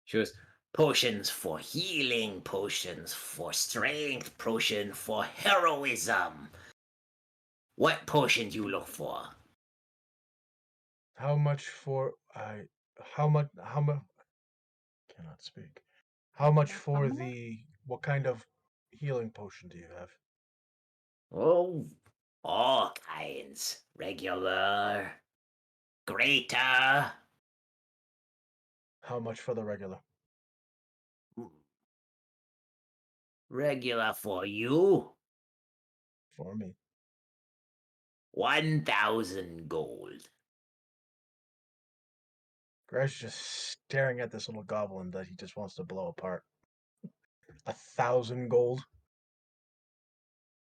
She goes, potions for healing, potions for strength, potion for heroism. What potion do you look for? How much for I? How much? Cannot speak. How much for Commoner? the? What kind of healing potion do you have? Oh, all kinds. Regular, greater. How much for the regular? Regular for you, For me. 1,000 gold. Grax just staring at this little goblin that he just wants to blow apart. 1,000 gold.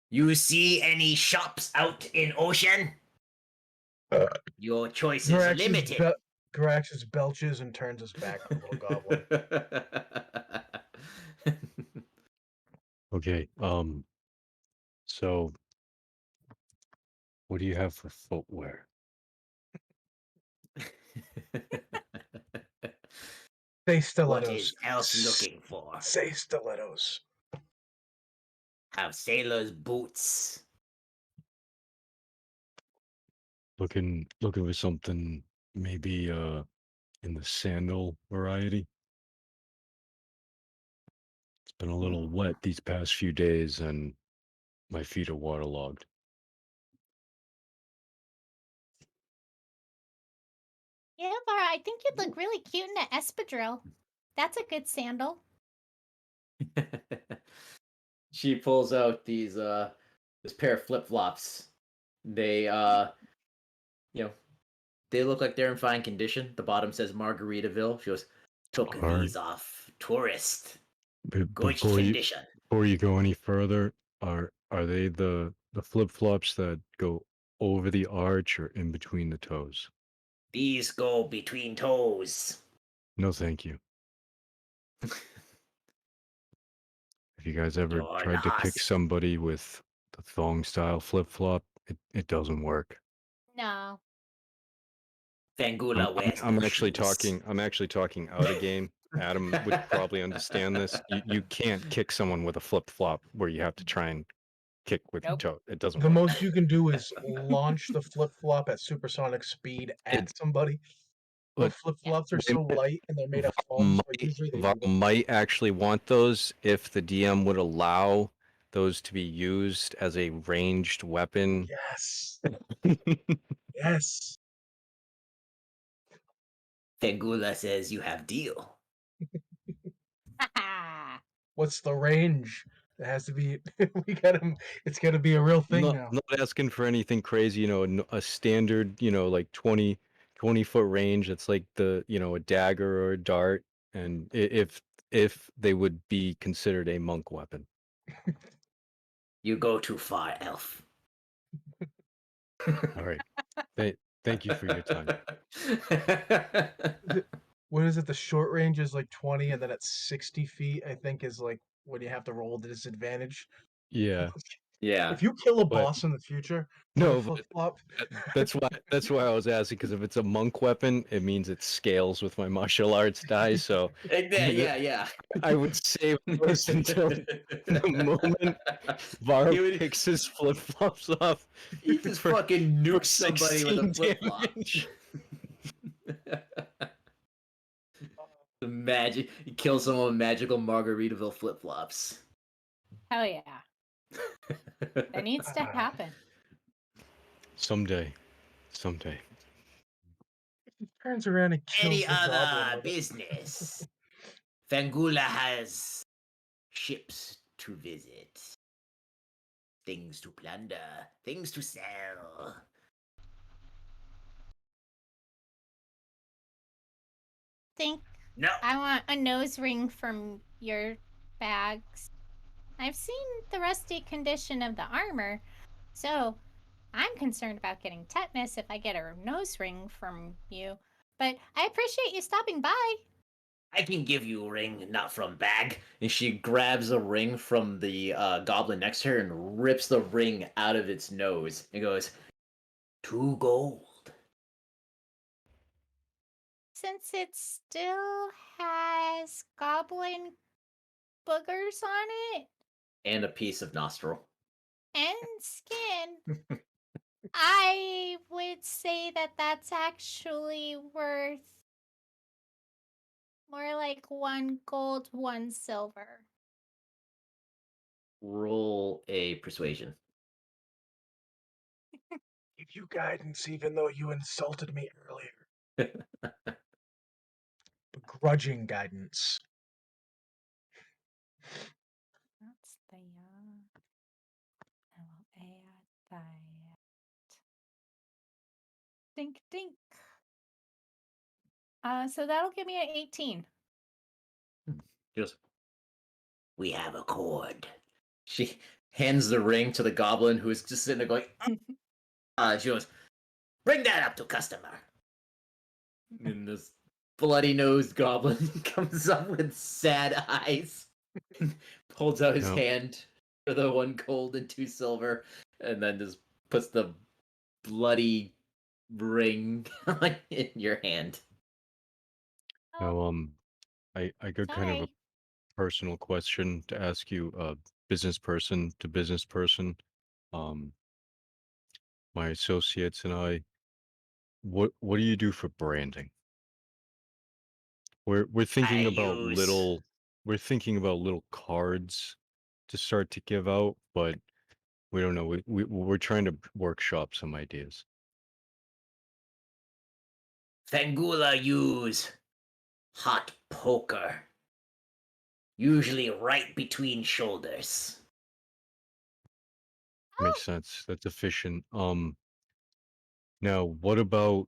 You see any shops out in ocean? Your choice is limited. Grax belches and turns his back to the little goblin. Okay. So what do you have for footwear? Say What stilettos. is Elf looking for? Say stilettos. Have sailors' boots. Looking for something maybe in the sandal variety. It's been a little wet these past few days and my feet are waterlogged. Yeah, Laura, I think you'd look really cute in an espadrille. That's a good sandal. She pulls out this pair of flip-flops. They you know, they look like they're in fine condition. The bottom says Margaritaville. She goes, Took All right. these off tourist. Good Before condition. you go any further, are they the flip flops that go over the arch or in between the toes? These go between toes. No, thank you. Have you guys ever You're tried to kick lost. somebody with the thong style flip flop? It doesn't work. No. Fangula wears I'm no actually shoes. talking. I'm actually talking out of game. Adam would probably understand this. You can't kick someone with a flip flop where you have to try and kick with Nope. your toe. It doesn't The work. most you can do is launch the flip flop at supersonic speed at somebody. But Look, flip flops are wait a so minute. light and they're made of Val foam, so might, usually they Val whip. might actually want those if the DM would allow those to be used as a ranged weapon. Yes. Yes. Fangula says you have deal. What's the range? It has to be. We got him. It's got to be a real thing now. Not asking for anything crazy, a standard, like 20-foot range. That's like a dagger or a dart. And if they would be considered a monk weapon. You go too far, elf. All right. Thank you for your time. What is it? The short range is like 20, and then at 60 feet, I think is like when you have to roll the disadvantage. Yeah. Yeah. If you kill a But- boss in the future with No, a flip flop, That's why I was asking, because if it's a monk weapon, it means it scales with my martial arts die. So Yeah. I would save those until the moment Varro He would- picks his flip flops off. You just for- fucking for nuke somebody with a 16 flip flop. damage. The magic. You kill someone with magical Margaritaville flip flops. Hell yeah. That needs to happen. Someday. he turns around and kills Any the goblin other with it. business? Fangula has ships to visit, things to plunder, things to sell. Think No. I want a nose ring from your bags. I've seen the rusty condition of the armor, so I'm concerned about getting tetanus if I get a nose ring from you. But I appreciate you stopping by. I can give you a ring, not from bag. And she grabs a ring from the goblin next to her and rips the ring out of its nose and goes, 2 gold. Since it still has goblin boogers on it and a piece of nostril. and skin, I would say that that's actually worth more like 1 gold, 1 silver. Roll a persuasion. Give you guidance even though you insulted me earlier. Begrudging guidance. That's the I will add that. Dink dink. So that'll give me an 18. Just We have a cord. she hands the ring to the goblin who is just sitting there going, she goes, Bring that up to customer. and this bloody nosed goblin comes up with sad eyes, holds out his No. hand for the 1 gold and 2 silver, and then just puts the bloody ring in your hand. Now, I got kind of a Sorry. personal question to ask you, business person to business person. My associates and I, what do you do for branding? We're thinking about use- little cards to start to give out, but we don't know. We're trying to workshop some ideas. Fangula use hot poker. Usually right between shoulders. Makes sense. That's efficient. Now what about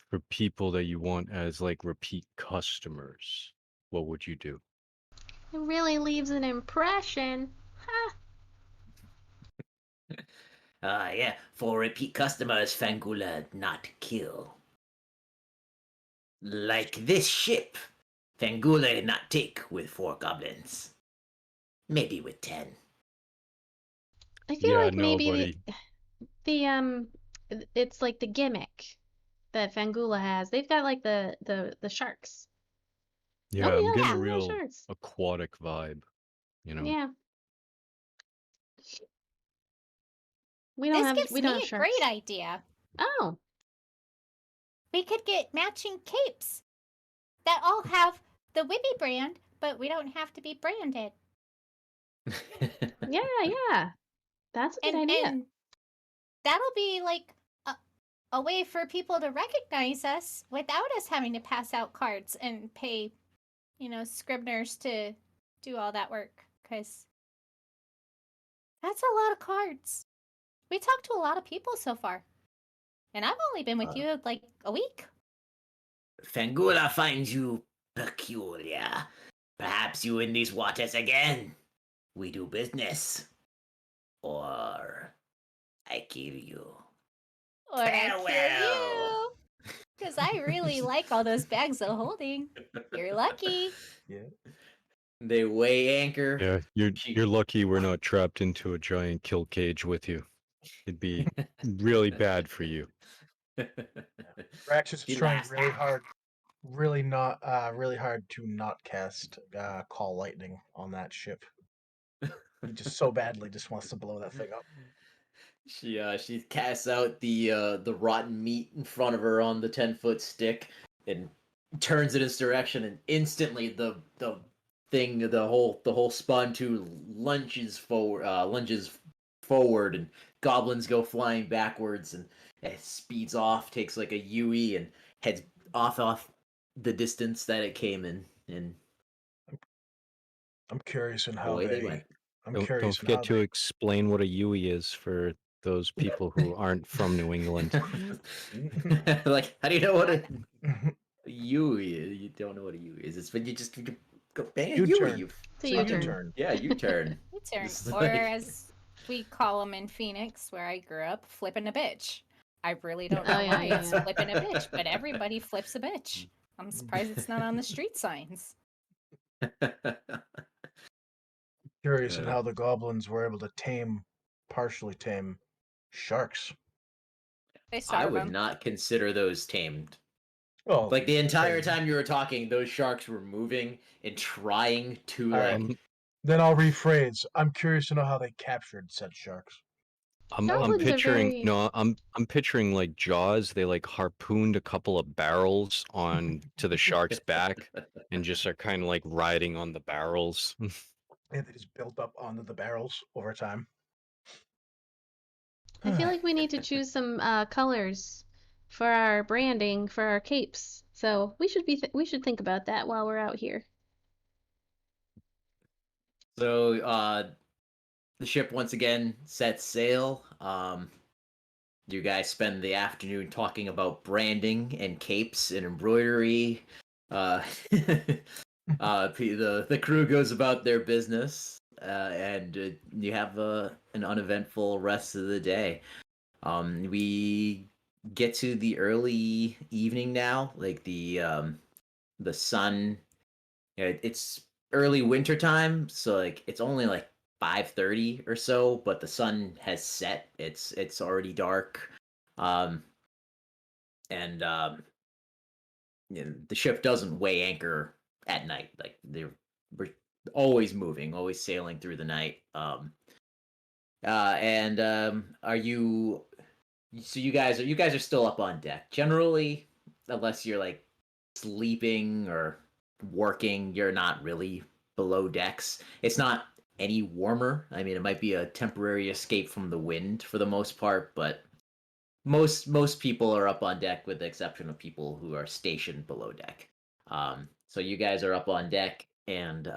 for people that you want as like repeat customers? What would you do? It really leaves an impression. Yeah, for repeat customers, Fangula not kill. Like this ship, Fangula not take with 4 goblins. Maybe with 10. I feel Yeah, like no, maybe buddy. it's like the gimmick that Fangula has. They've got like the sharks. Yeah, Oh I'm yeah, getting a they got real sharks. aquatic vibe, you know. Yeah. This gives we me don't have a sharks. great idea. Oh. We could get matching capes that all have the Whippy brand, but we don't have to be branded. Yeah. That's a good idea. And that'll be like a way for people to recognize us without us having to pass out cards and pay, scribners to do all that work. Because that's a lot of cards. We talked to a lot of people so far. And I've only been with you like a week. Fangula finds you peculiar. Perhaps you in these waters again. We do business. Or I kill you. Or I kill Farewell. you. Because I really like all those bags of holding. You're lucky. Yeah. They weigh anchor. Yeah, you're lucky we're not trapped into a giant kill cage with you. It'd be really bad for you. Rax is He trying laughs. really hard, really hard to not cast call lightning on that ship. He just so badly just wants to blow that thing up. She casts out the rotten meat in front of her on the 10-foot stick and turns it its direction, and instantly the whole spawn two lunges forward, and goblins go flying backwards, and it speeds off, takes like a Yui, and heads off the distance that it came in, and I'm curious on how away they went. I'm Don't curious on forget how to explain what a Yui is for those people who aren't from New England. Like, how do you know what a You don't know what a U is. It's when you just go bang a U-turn. You. It's a It's a U-turn. U-turn. Yeah, you turn. You turn. This is Or like- as we call them in Phoenix, where I grew up, flipping a bitch. I really don't Oh, know yeah, why yeah, it's yeah. flipping a bitch, but everybody flips a bitch. I'm surprised it's not on the street signs. Curious in Yeah. how the goblins were able to partially tame sharks. They I starve would them. not consider those tamed. Well, Like the entire trained. time you were talking, those sharks were moving and trying to All like. right. Then I'll rephrase. I'm curious to know how they captured said sharks. I'm Goblins are picturing very- no, I'm picturing like Jaws. They like harpooned a couple of barrels on to the shark's back and just are kind of like riding on the barrels. And they just built up onto the barrels over time. I feel like we need to choose some colors for our branding for our capes. So we should think about that while we're out here. So the ship once again sets sail. You guys spend the afternoon talking about branding and capes and embroidery. The crew goes about their business, and you have an uneventful rest of the day. We get to the early evening now, like the sun. It's early winter time, so like it's only like 5:30 or so, but the sun has set. It's already dark, um, and the ship doesn't weigh anchor at night. Like we're always moving, always sailing through the night. And are you? So you guys are still up on deck. Generally, unless you're like sleeping or working, you're not really below decks. It's not any warmer. I mean, it might be a temporary escape from the wind for the most part, but most people are up on deck with the exception of people who are stationed below deck. So you guys are up on deck and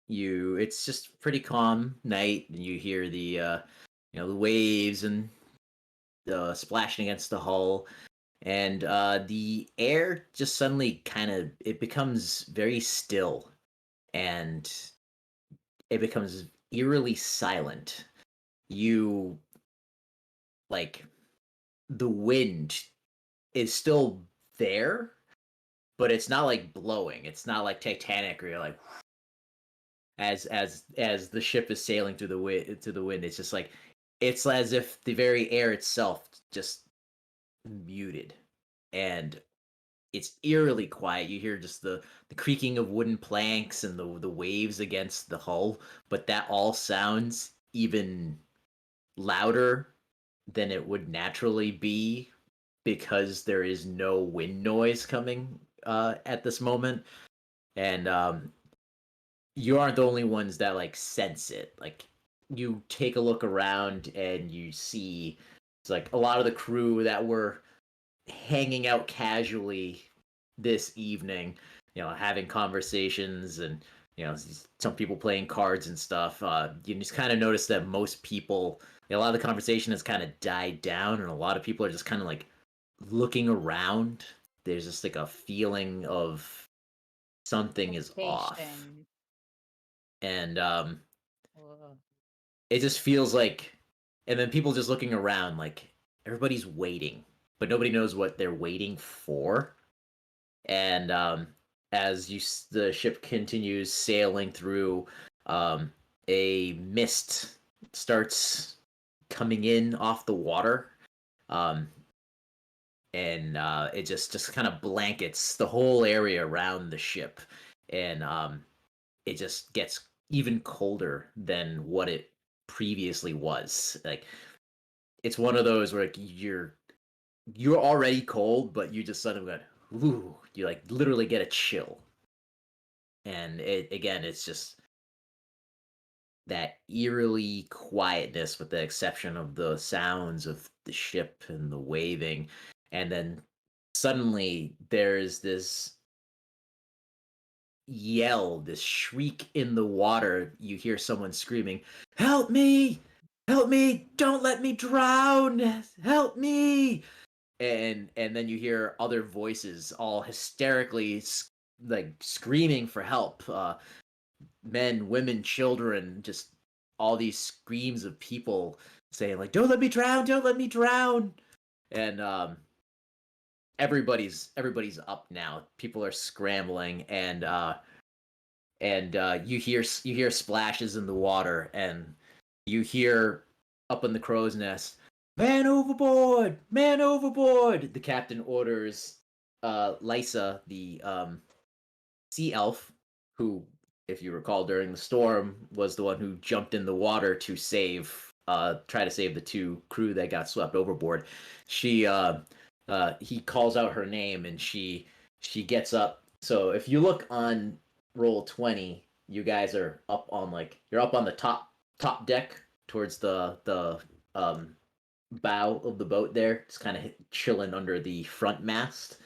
it's just pretty calm night and you hear the the waves and splashing against the hull and the air just suddenly it becomes very still and it becomes eerily silent. You like the wind is still there, but it's not like blowing. It's not like Titanic where you're like as the ship is sailing through the wind. It's just like it's as if the very air itself just muted and it's eerily quiet. You hear just the creaking of wooden planks and the waves against the hull, but that all sounds even louder than it would naturally be because there is no wind noise coming at this moment. And you aren't the only ones that like sense it. Like you take a look around and you see it's like a lot of the crew that were hanging out casually this evening, having conversations and some people playing cards and stuff. You just kind of notice that most people, a lot of the conversation has kind of died down, and a lot of people are just kind of like looking around. There's just like a feeling of something is off, Hesitation. and Ugh. it just feels like, and then people just looking around, like everybody's waiting, but nobody knows what they're waiting for. And as the ship continues sailing through, a mist starts coming in off the water, um, and it just kind of blankets the whole area around the ship, and it just gets even colder than what it previously was. Like it's one of those where like, you're already cold, but you just suddenly went, ooh, you like literally get a chill. And it's just that eerily quietness with the exception of the sounds of the ship and the waving. And then suddenly there's this yell, this shriek in the water. You hear someone screaming, "Help me! Help me! Don't let me drown! Help me!" and then you hear other voices all hysterically like screaming for help. Men, women, children, just all these screams of people saying like, "Don't let me drown! Don't let me drown!" And everybody's up now. People are scrambling, and you hear splashes in the water, and you hear up in the crow's nest, "Man overboard! Man overboard!" The captain orders Lysa, the sea elf, who, if you recall, during the storm, was the one who jumped in the water to try to save the two crew that got swept overboard. She, he calls out her name, and she gets up. So if you look on Roll20, you guys are up on you're up on the top deck towards the bow of the boat there, just kind of chilling under the front mast,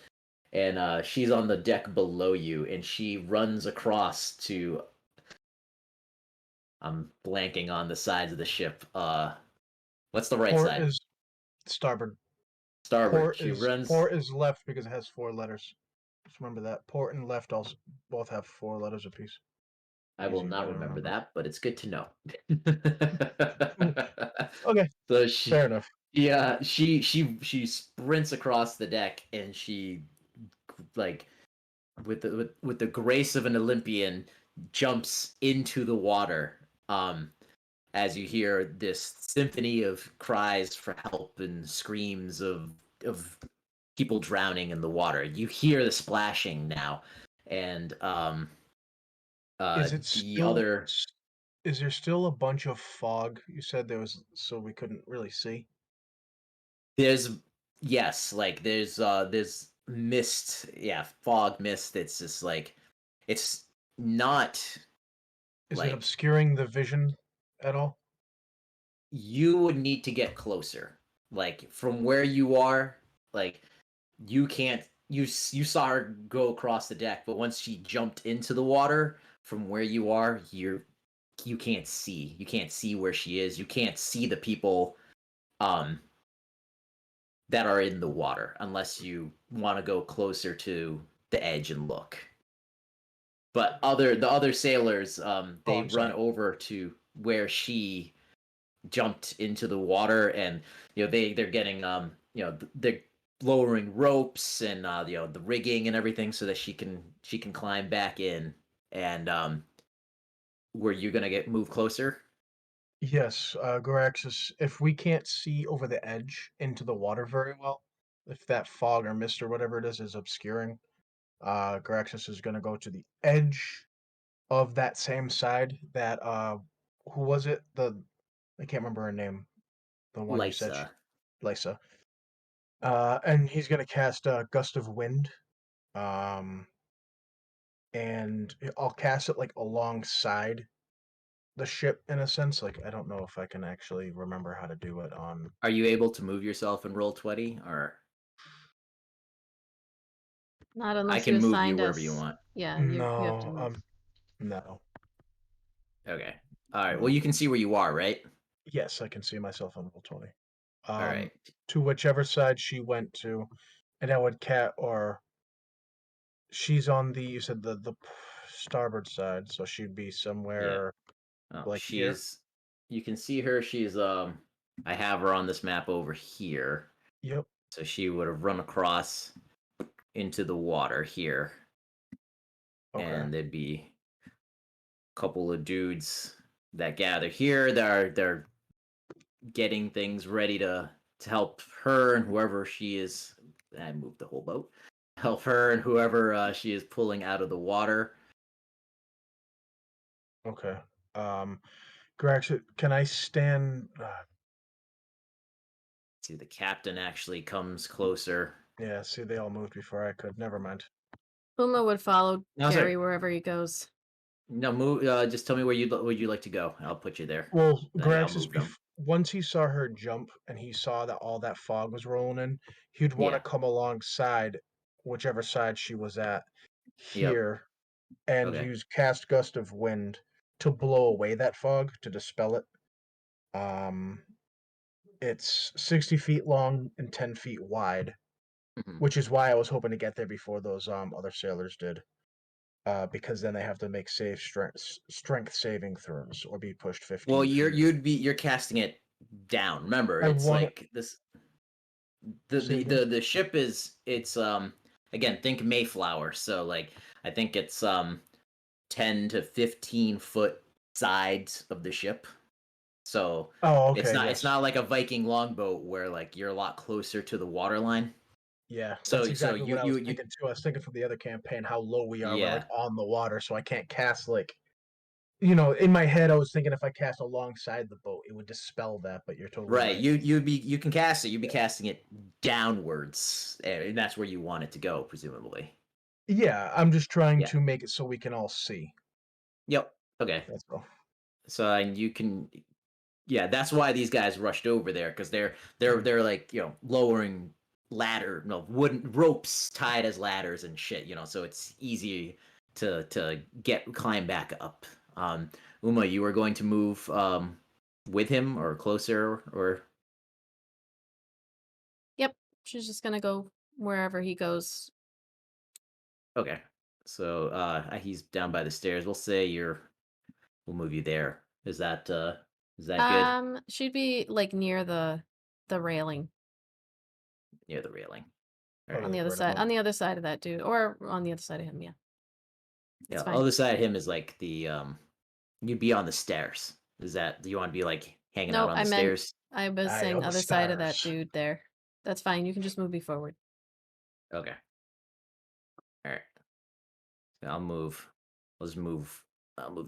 and she's on the deck below you, and she runs across to. I'm blanking on the sides of the ship. What's the right Port side? is starboard. Starboard. She runs. Port is left because it has 4 letters. Just remember that. Port and left also both have 4 letters apiece. I will Easy way not to remember remember. that, but it's good to know. Okay, So fair enough. yeah, she sprints across the deck, and she like with the grace of an Olympian jumps into the water. As you hear this symphony of cries for help and screams of people drowning in the water. You hear the splashing now, and Is it the still other is there still a bunch of fog? You said there was, so we couldn't really see. there's yes, like there's mist, yeah, fog mist. It's just like it's not Is it like obscuring the vision at all? you would need to get closer. Like from where you are, like you can't you saw her go across the deck, but once she jumped into the water from where you are, you can't see. You can't see where she is. You can't see the people um that are in the water unless you want to go closer to the edge and look. But the other sailors Oh, they I'm run sorry. over to where she jumped into the water, and they're getting they're lowering ropes and the rigging and everything so that she can climb back in. And were you gonna get move closer? Yes, Goraxis, if we can't see over the edge into the water very well, if that fog or mist or whatever it is obscuring, Goraxis is going to go to the edge of that same side that, who was it? I can't remember her name. The one you said, Lysa. Lysa. And he's going to cast a Gust of Wind. Um, and I'll cast it like alongside the ship in a sense. Like, I don't know if I can actually remember how to do it on. Are you able to move yourself and roll 20, or Not I unless you can move you assigned wherever you us. want? Yeah, you have to No, move. no. Okay. All right. Well, No. you can see where you are, right? Yes, I can see myself on roll 20. All right. To whichever side she went to, and I would cat or she's on the, you said the starboard side, so she'd be Yeah. somewhere Oh, like here. you can see her. I have her on this map over here. Yep. So she would have run across into the water here, Okay. and there'd be a couple of dudes that gather here. They're getting things ready to help her and whoever she is. I moved the whole boat. Help her and whoever she is pulling out of the water. Okay. Grax, can I stand? See, the captain actually comes closer. Yeah. See, they all moved before I could. Never mind. Uma would follow No, sorry. Gary wherever he goes. No, move. Just tell me where you like to go. I'll put you there. Well, I'll Graxus, move them. once he saw her jump and he saw that all that fog was rolling in, he'd want to Yeah. come alongside whichever side she was at Yep. here and Okay. use cast gust of wind to blow away that fog to dispel it. Um, it's 60 feet long and 10 feet wide. Mhm. which is why I was hoping to get there before those other sailors did. Because then they have to make save strength saving throws or be pushed Well, 15 feet. you're casting it down. Remember, I it's want like this. say again. The ship it's again, think Mayflower. So like I think it's 10 to 15 foot sides of the ship. So Oh, it's okay, not yes. like a Viking longboat where like you're a lot closer to the water line. Yeah, that's So exactly what I was you thinking too. I was thinking from the other campaign how low we are. We're like yeah. on the water, so I can't cast like in my head I was thinking if I cast alongside the boat, it would dispel that, but you're totally Right. right. You can cast it. You'd be Yeah. casting it downwards, and that's where you want it to go, presumably. Yeah, I'm just trying Yeah. to make it so we can all see. Yep. Okay. That's all. So and you can yeah, that's why these guys rushed over there because they're like lowering ladder no wooden ropes tied as ladders and shit, so it's easy to get climb back up. Uma, you were going to move with him or closer or Yep. She's just gonna go wherever he goes. okay. So he's down by the stairs. We'll move you there. Is that good? She'd be like near the railing Near the railing. All Probably right. on the like other right side, above. on the other side of that dude, or on the other side of him. Yeah, Yeah, it's fine. other side of him is like the you'd be on the stairs. Do you want to be like hanging out No, on I the meant stairs? I was Eye saying on the other side of that stars. dude there. That's fine. You can just move me forward. Okay. All right. So I'll move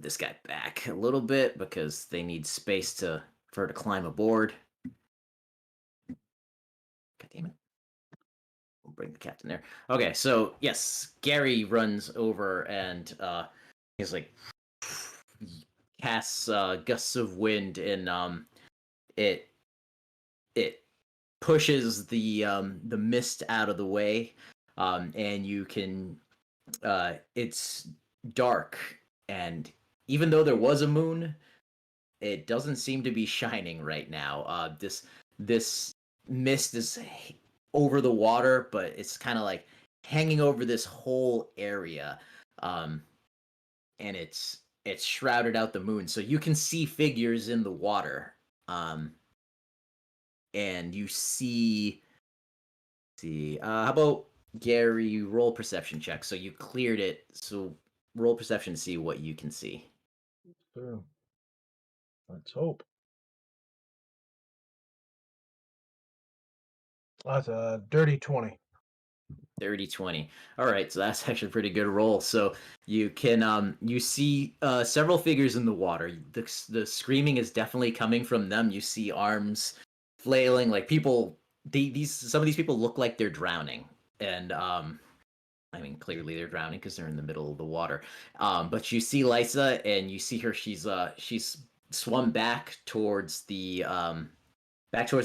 this guy back a little bit because they need space for her to climb aboard. God damn it. We'll bring the captain there. Okay, so yes, Gary runs over and he's like casts gusts of wind and it it pushes the mist out of the way, and you can it's dark, and even though there was a moon, it doesn't seem to be shining right now. This mist is over the water, but it's kind of like hanging over this whole area, um, and it's shrouded out the moon, so you can see figures in the water, um, and you see. How about Gary roll perception check? So you cleared it. So roll perception to see what you can see. So, let's hope. That's a dirty 20. 30-20. All right, so that's actually a pretty good roll. So you see several figures in the water. The screaming is definitely coming from them. You see arms flailing, like people. These some of these people look like they're drowning, and I mean, clearly they're drowning because they're in the middle of the water. But you see Lysa, and you see her. She's swum back towards the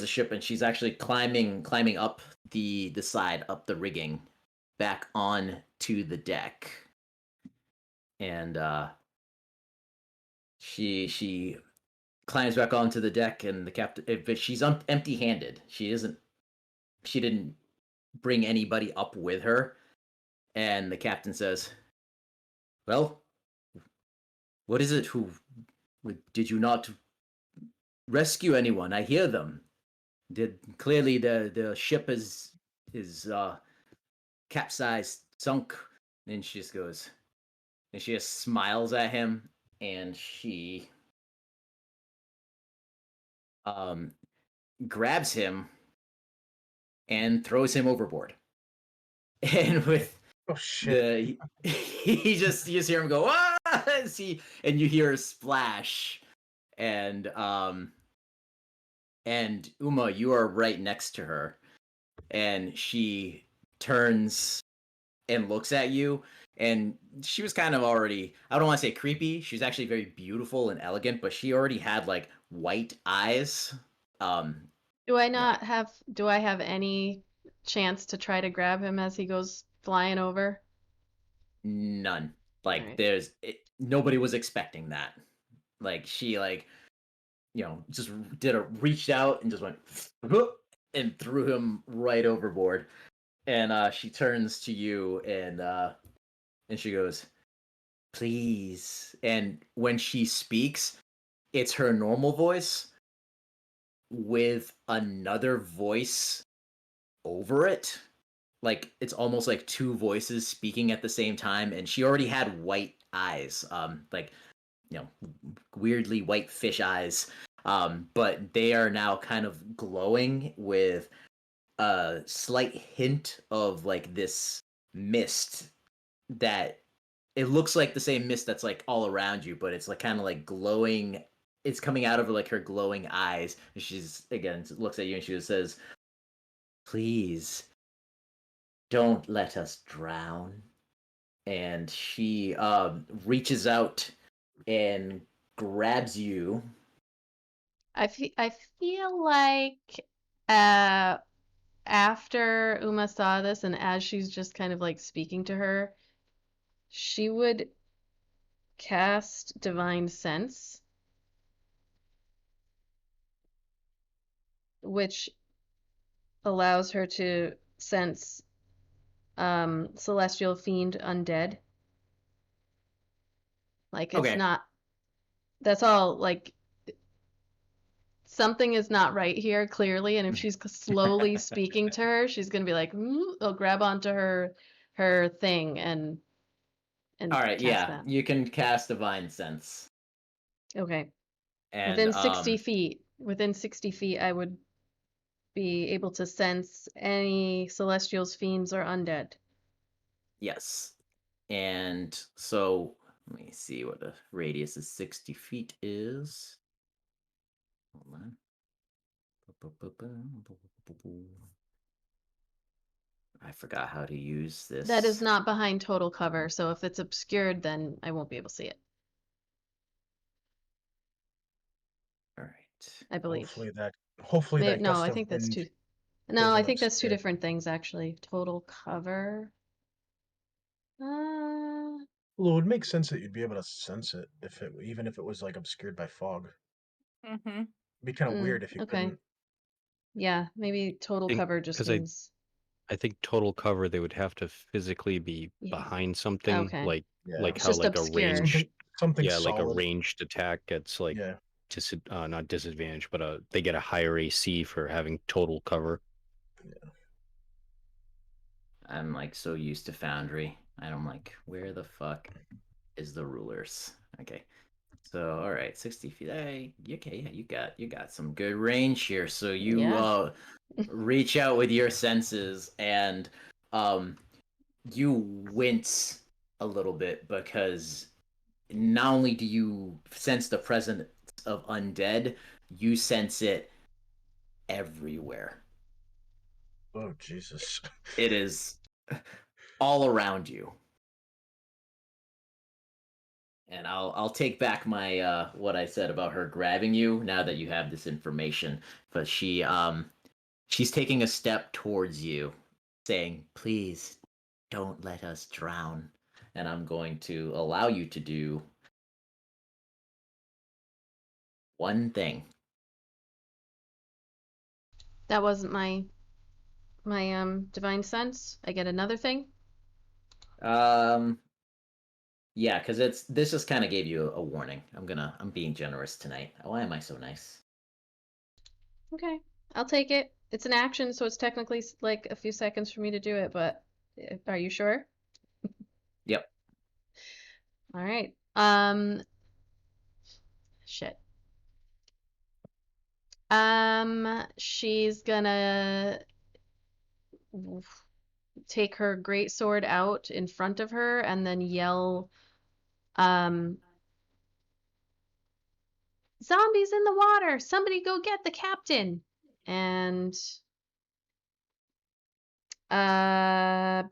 ship, and she's actually climbing up the side, up the rigging, back on to the deck. And she climbs back onto the deck, and the captain. But she's empty-handed. She didn't bring anybody up with her. And the captain says, "Well, what is it? Who did you not rescue anyone? I hear them. Did clearly the ship is capsized, sunk." And she just goes, and she just smiles at him, and she um grabs him and throws him overboard. And with Oh shit. the you just hear him go ah, and you hear a splash, and Uma, you are right next to her, and she turns and looks at you, and she was kind of already, I don't want to say creepy, she's actually very beautiful and elegant, but she already had like white eyes. um Do I yeah, not have? Do I have any chance to try to grab him as he goes flying over? none. All Like right. nobody was expecting that. Like she like just reached out and just went and threw him right overboard. And she turns to you and she goes, "Please." And when she speaks, it's her normal voice with another voice over it. Like it's almost like two voices speaking at the same time, and she already had white eyes, like weirdly white fish eyes, but they are now kind of glowing with a slight hint of like this mist that it looks like the same mist that's like all around you, but it's like kind of like glowing. It's coming out of like her glowing eyes. And she's again looks at you and she says, "Please don't let us drown." And she reaches out and grabs you. I feel like uh after Uma saw this and as she's just kind of like speaking to her, she would cast Divine Sense, which allows her to sense celestial fiend undead. Like it's Okay. not that's all like something is not right here clearly, and if she's slowly speaking to her, she's gonna be like, they'll grab onto her thing and All right, cast yeah, that. you can cast Divine Sense, Okay. and Within 60 feet, I would be able to sense any celestials, fiends, or undead. yes, and so let me see what the radius of 60 feet is. Hold on. I forgot how to use That is this. not behind total cover, so if it's obscured, then I won't be able to see it, All right. I believe. Hopefully that No, gust I of think that's wind two. No, I doesn't think that's two obscure. different things, actually. Total cover. Uh, Well, it would make sense that you'd be able to sense it even if it was like obscured by fog. Mm-hmm. It'd be kind of weird if you okay. couldn't. Yeah, maybe total cover just Because means. I think total cover they would have to physically be Yeah. behind something, Okay. Yeah, like how Just like a obscured. ranged something like a solid. ranged attack gets like Yeah, not disadvantage, but they get a higher AC for having total cover. I'm like so used to Foundry. I'm like, where the fuck is the rulers? Okay. So all right, 60 feet. Hey, okay, yeah, you got some good range here. So you Yeah. reach out with your senses and um you wince a little bit because not only do you sense the presence of undead, you sense it everywhere. oh Jesus. It is all around you. And I'll take back my what I said about her grabbing you now that you have this information. But she's taking a step towards you, saying, "Please don't let us drown." And I'm going to allow you to do one thing. That wasn't my divine sense. I get another thing. Um yeah, because this just kind of gave you a warning. I'm being generous tonight. Why am I so nice? Okay. I'll take it. It's an action, so it's technically like a few seconds for me to do it, but are you sure? Yep. All right. Shit. She's gonna take her great sword out in front of her and then yell, um, "Zombies in the water! Somebody go get the captain!" And uh,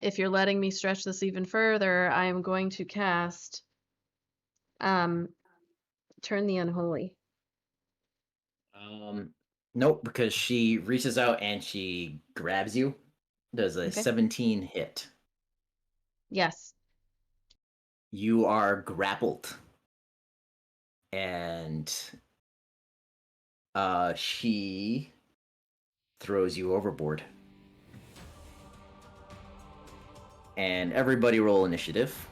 if you're letting me stretch this even further, I am going to cast um Turn the Unholy. Nope, because she reaches out and she grabs you. Does a Okay. 17 hit. Yes. You are grappled. And She throws you overboard. And everybody roll initiative.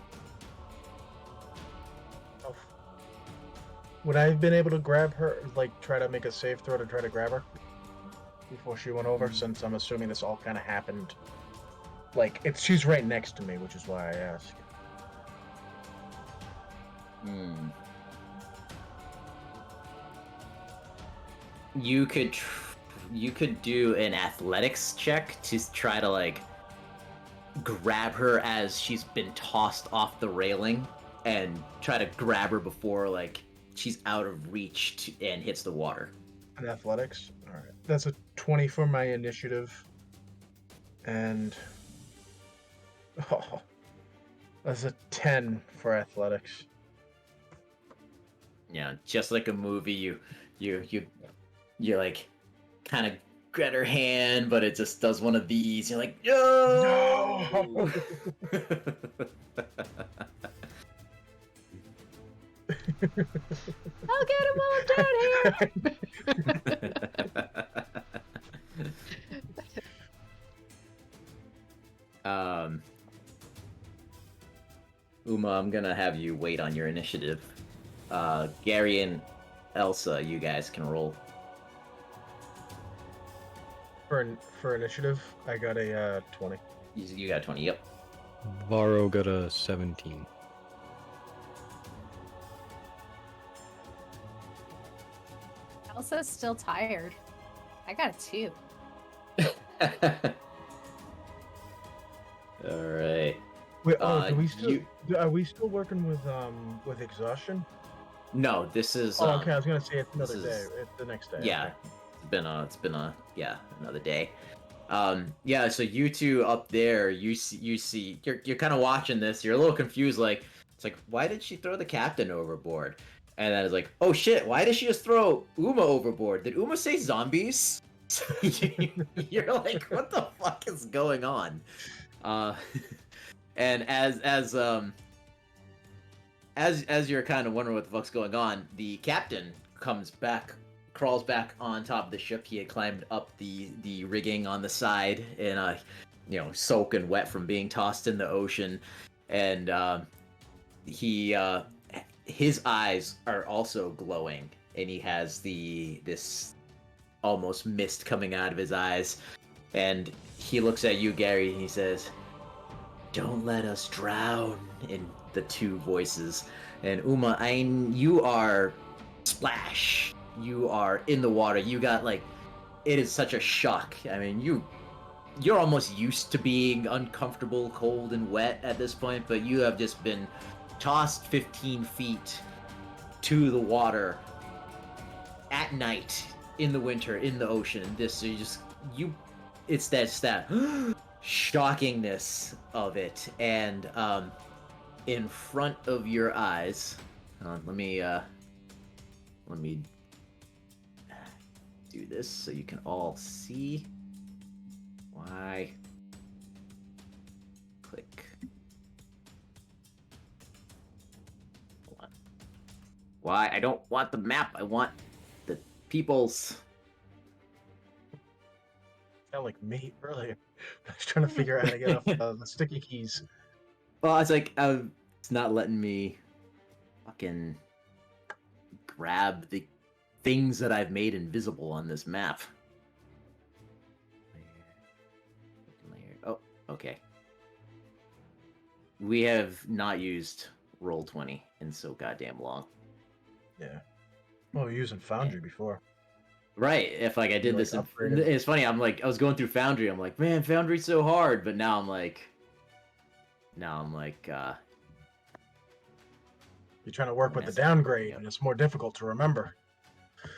Oh. Would I have been able to grab her, like try to make a save throw to try to grab her before she went over? Since I'm assuming this all kind of happened, like she's right next to me, which is why I ask. You could you could do an athletics check to try to like grab her as she's been tossed off the railing and try to grab her before like she's out of reach and hits the water. An athletics. All right, that's a 20 for my initiative, and that's a 10 for athletics. Yeah, just like a movie, you like kind of grab her hand, but it just does one of these. You're like, no. I'll get him while I'm down here. Uma, I'm gonna have you wait on your initiative. Gary and Elsa, you guys can roll. For initiative, I got a 20. You got 20. Yep. Varro got a 17. Elsa's still tired. I got a 2. All right. Wait, do we still are we still working with exhaustion? No, this is. Oh, okay. I was gonna say it's another this day. is- It's the next day. Yeah, Okay. it's been a another day. Yeah, so you two up there, you see you're kind of watching this. You're a little confused, like it's like why did she throw the captain overboard? And then it's like, oh shit, why did she just throw Uma overboard? Did Uma say zombies? You're like, what the fuck is going on? And as you're kind of wondering what the fuck's going on, the captain crawls back on top of the ship. He had climbed up the rigging on the side and soak and wet from being tossed in the ocean, and his eyes are also glowing, and he has this almost mist coming out of his eyes, and he looks at you, Gary, and he says, "Don't let us drown," in the two voices. And Uma, you are splash. You are in the water. You got like, it is such a shock. I mean, you're almost used to being uncomfortable, cold, and wet at this point, but you have just been tossed 15 feet to the water at night in the winter in the ocean. It's that shockingness of it, and in front of your eyes. Let me do this so you can all see. Why? Click. Hold on. Why? I don't want the map. I want the people's. Sound like me earlier. I was trying to figure out how to get off the sticky keys. Well, it's like it's not letting me fucking grab the things that I've made invisible on this map. Layer. Oh, okay. We have not used Roll20 in so goddamn long. Yeah. Well, we were using Foundry before. Right. If like I did this, it's funny. I was going through Foundry. I'm like, man, Foundry's so hard. But now I'm like, you're trying to work with the downgrade, and it's more difficult to remember.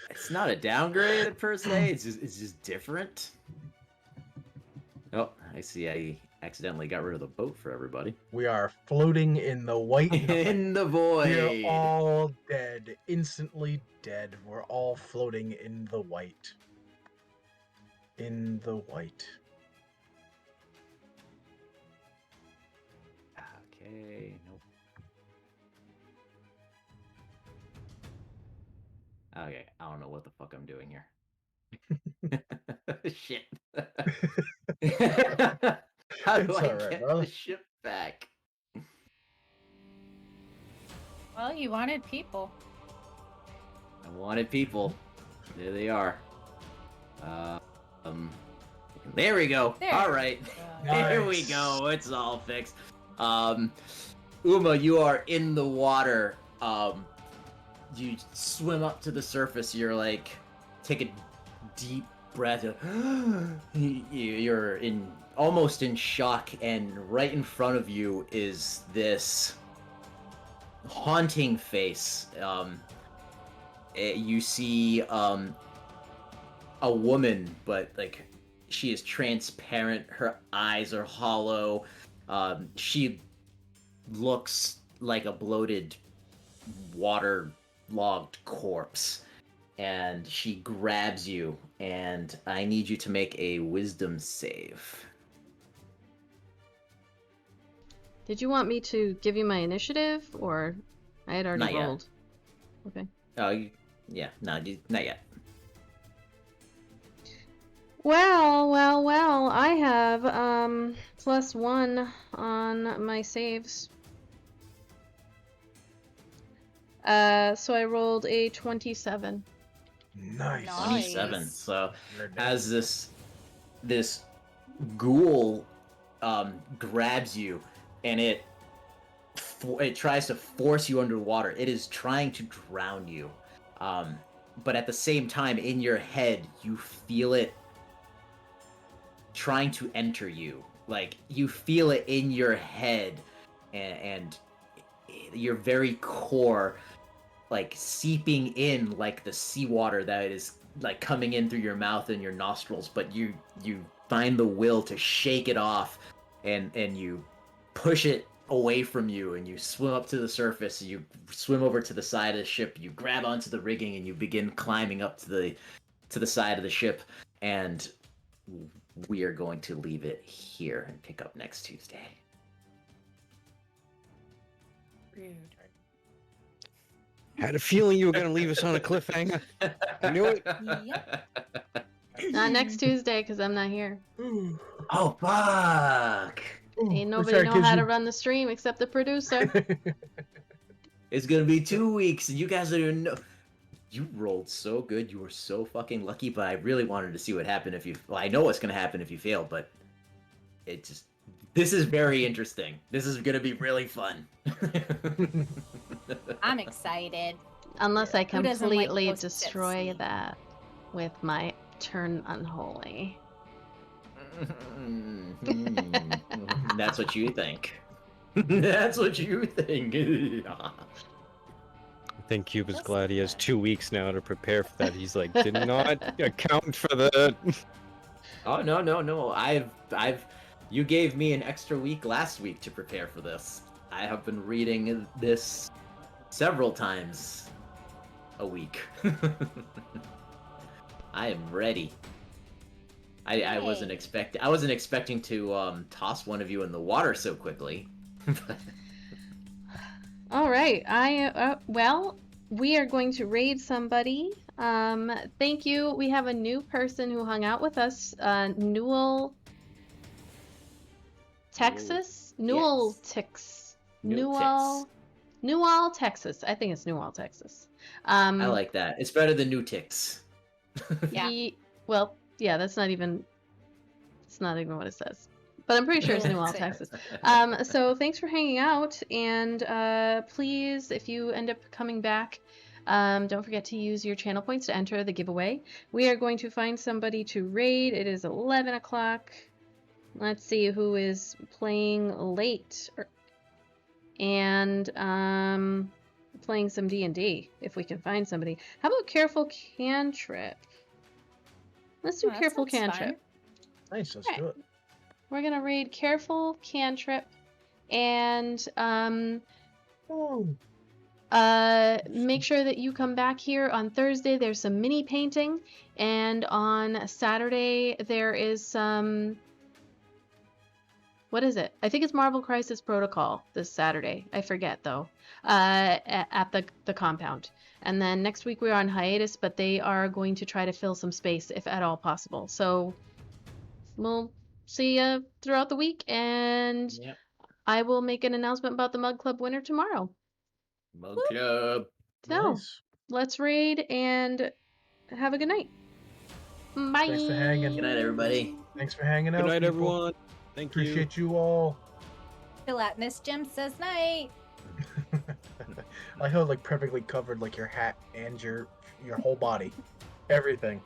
It's not a downgrade per se. It's just different. Oh, I see. I accidentally got rid of the boat for everybody. We are floating in the white in the void. We are all dead, instantly dead. We're all floating in the white. In the white. Okay. Nope. Okay, I don't know what the fuck I'm doing here. Shit. How do It's I all right, get brother. the ship back? Well, you wanted people. I wanted people. There they are. Um, there we go. There All we right. go. Here we Nice. go. It's all fixed. Uma, you are in the water. You swim up to the surface. You're like, take a deep breath. You're almost in shock, and right in front of you is this haunting face. You see a woman, but like she is transparent. Her eyes are hollow. She looks like a bloated, waterlogged corpse. And she grabs you, and I need you to make a wisdom save. Did you want me to give you my initiative, or I had already Not yet. rolled? Okay. Oh, yeah, no, not yet. Well, I have +1 on my saves. So I rolled a 27. Nice. Nice. 27. So You're dead. as this ghoul grabs you, and it tries to force you underwater. It is trying to drown you, but at the same time, in your head, you feel it trying to enter you. Like you feel it in your head, and your very core, like seeping in like the seawater that is like coming in through your mouth and your nostrils. But you find the will to shake it off, and you push it away from you, and you swim up to the surface. You swim over to the side of the ship. You grab onto the rigging, and you begin climbing up to the side of the ship. And we are going to leave it here and pick up next Tuesday. Rude. Had a feeling you were gonna leave us on a cliffhanger. I knew it. Not next Tuesday, because I'm not here. Ooh. Oh, fuck! Ooh, Ain't wish nobody I know could how to you- run the stream except the producer. It's gonna be 2 weeks, and you guys don't even know. You rolled so good. You were so fucking lucky, but I really wanted to see what happened if you... Well, I know what's gonna happen if you fail, but... It just... This is very interesting. This is gonna be really fun. I'm excited. Unless I Who doesn't like completely ghosts at destroy sea? that with my turn unholy. That's what you think. That's what you think. I think Cuba's That's glad he has good. 2 weeks now to prepare for that. He's like, did not account for that. Oh, no. You gave me an extra week last week to prepare for this. I have been reading this several times a week. I am ready. I wasn't expecting to toss one of you in the water so quickly. All right. Well, we are going to raid somebody. Thank you. We have a new person who hung out with us, Newell, Texas. Newell, Texas. I think it's Newell, Texas. I like that. It's better than new ticks. Yeah. Well, yeah, it's not even what it says. But I'm pretty sure it's Newell, Texas. So thanks for hanging out, and please, if you end up coming back, don't forget to use your channel points to enter the giveaway. We are going to find somebody to raid. It is 11 o'clock. Let's see who is playing late and playing some D&D, if we can find somebody. How about Careful Cantrip? Let's do Oh, that Careful sounds fun. Cantrip. Nice, let's Alright. do it. We're gonna raid Careful Cantrip, and Oh, make sure that you come back here on Thursday. There's some mini painting, and on Saturday there is some What is it? I think it's Marvel Crisis Protocol this Saturday. I forget though. At the compound. And then next week we're on hiatus, but they are going to try to fill some space if at all possible. So we'll see you throughout the week, and Yep. I will make an announcement about the Mug Club winner tomorrow. Mug Club. So Nice. let's raid and have a good night. Bye. Thanks for hanging. Good night, everybody. Thanks for hanging out. Good night, people. everyone. Thank you. Appreciate you all. Gelatinous Jim says night. I feel like perfectly covered like your hat and your whole body. Everything.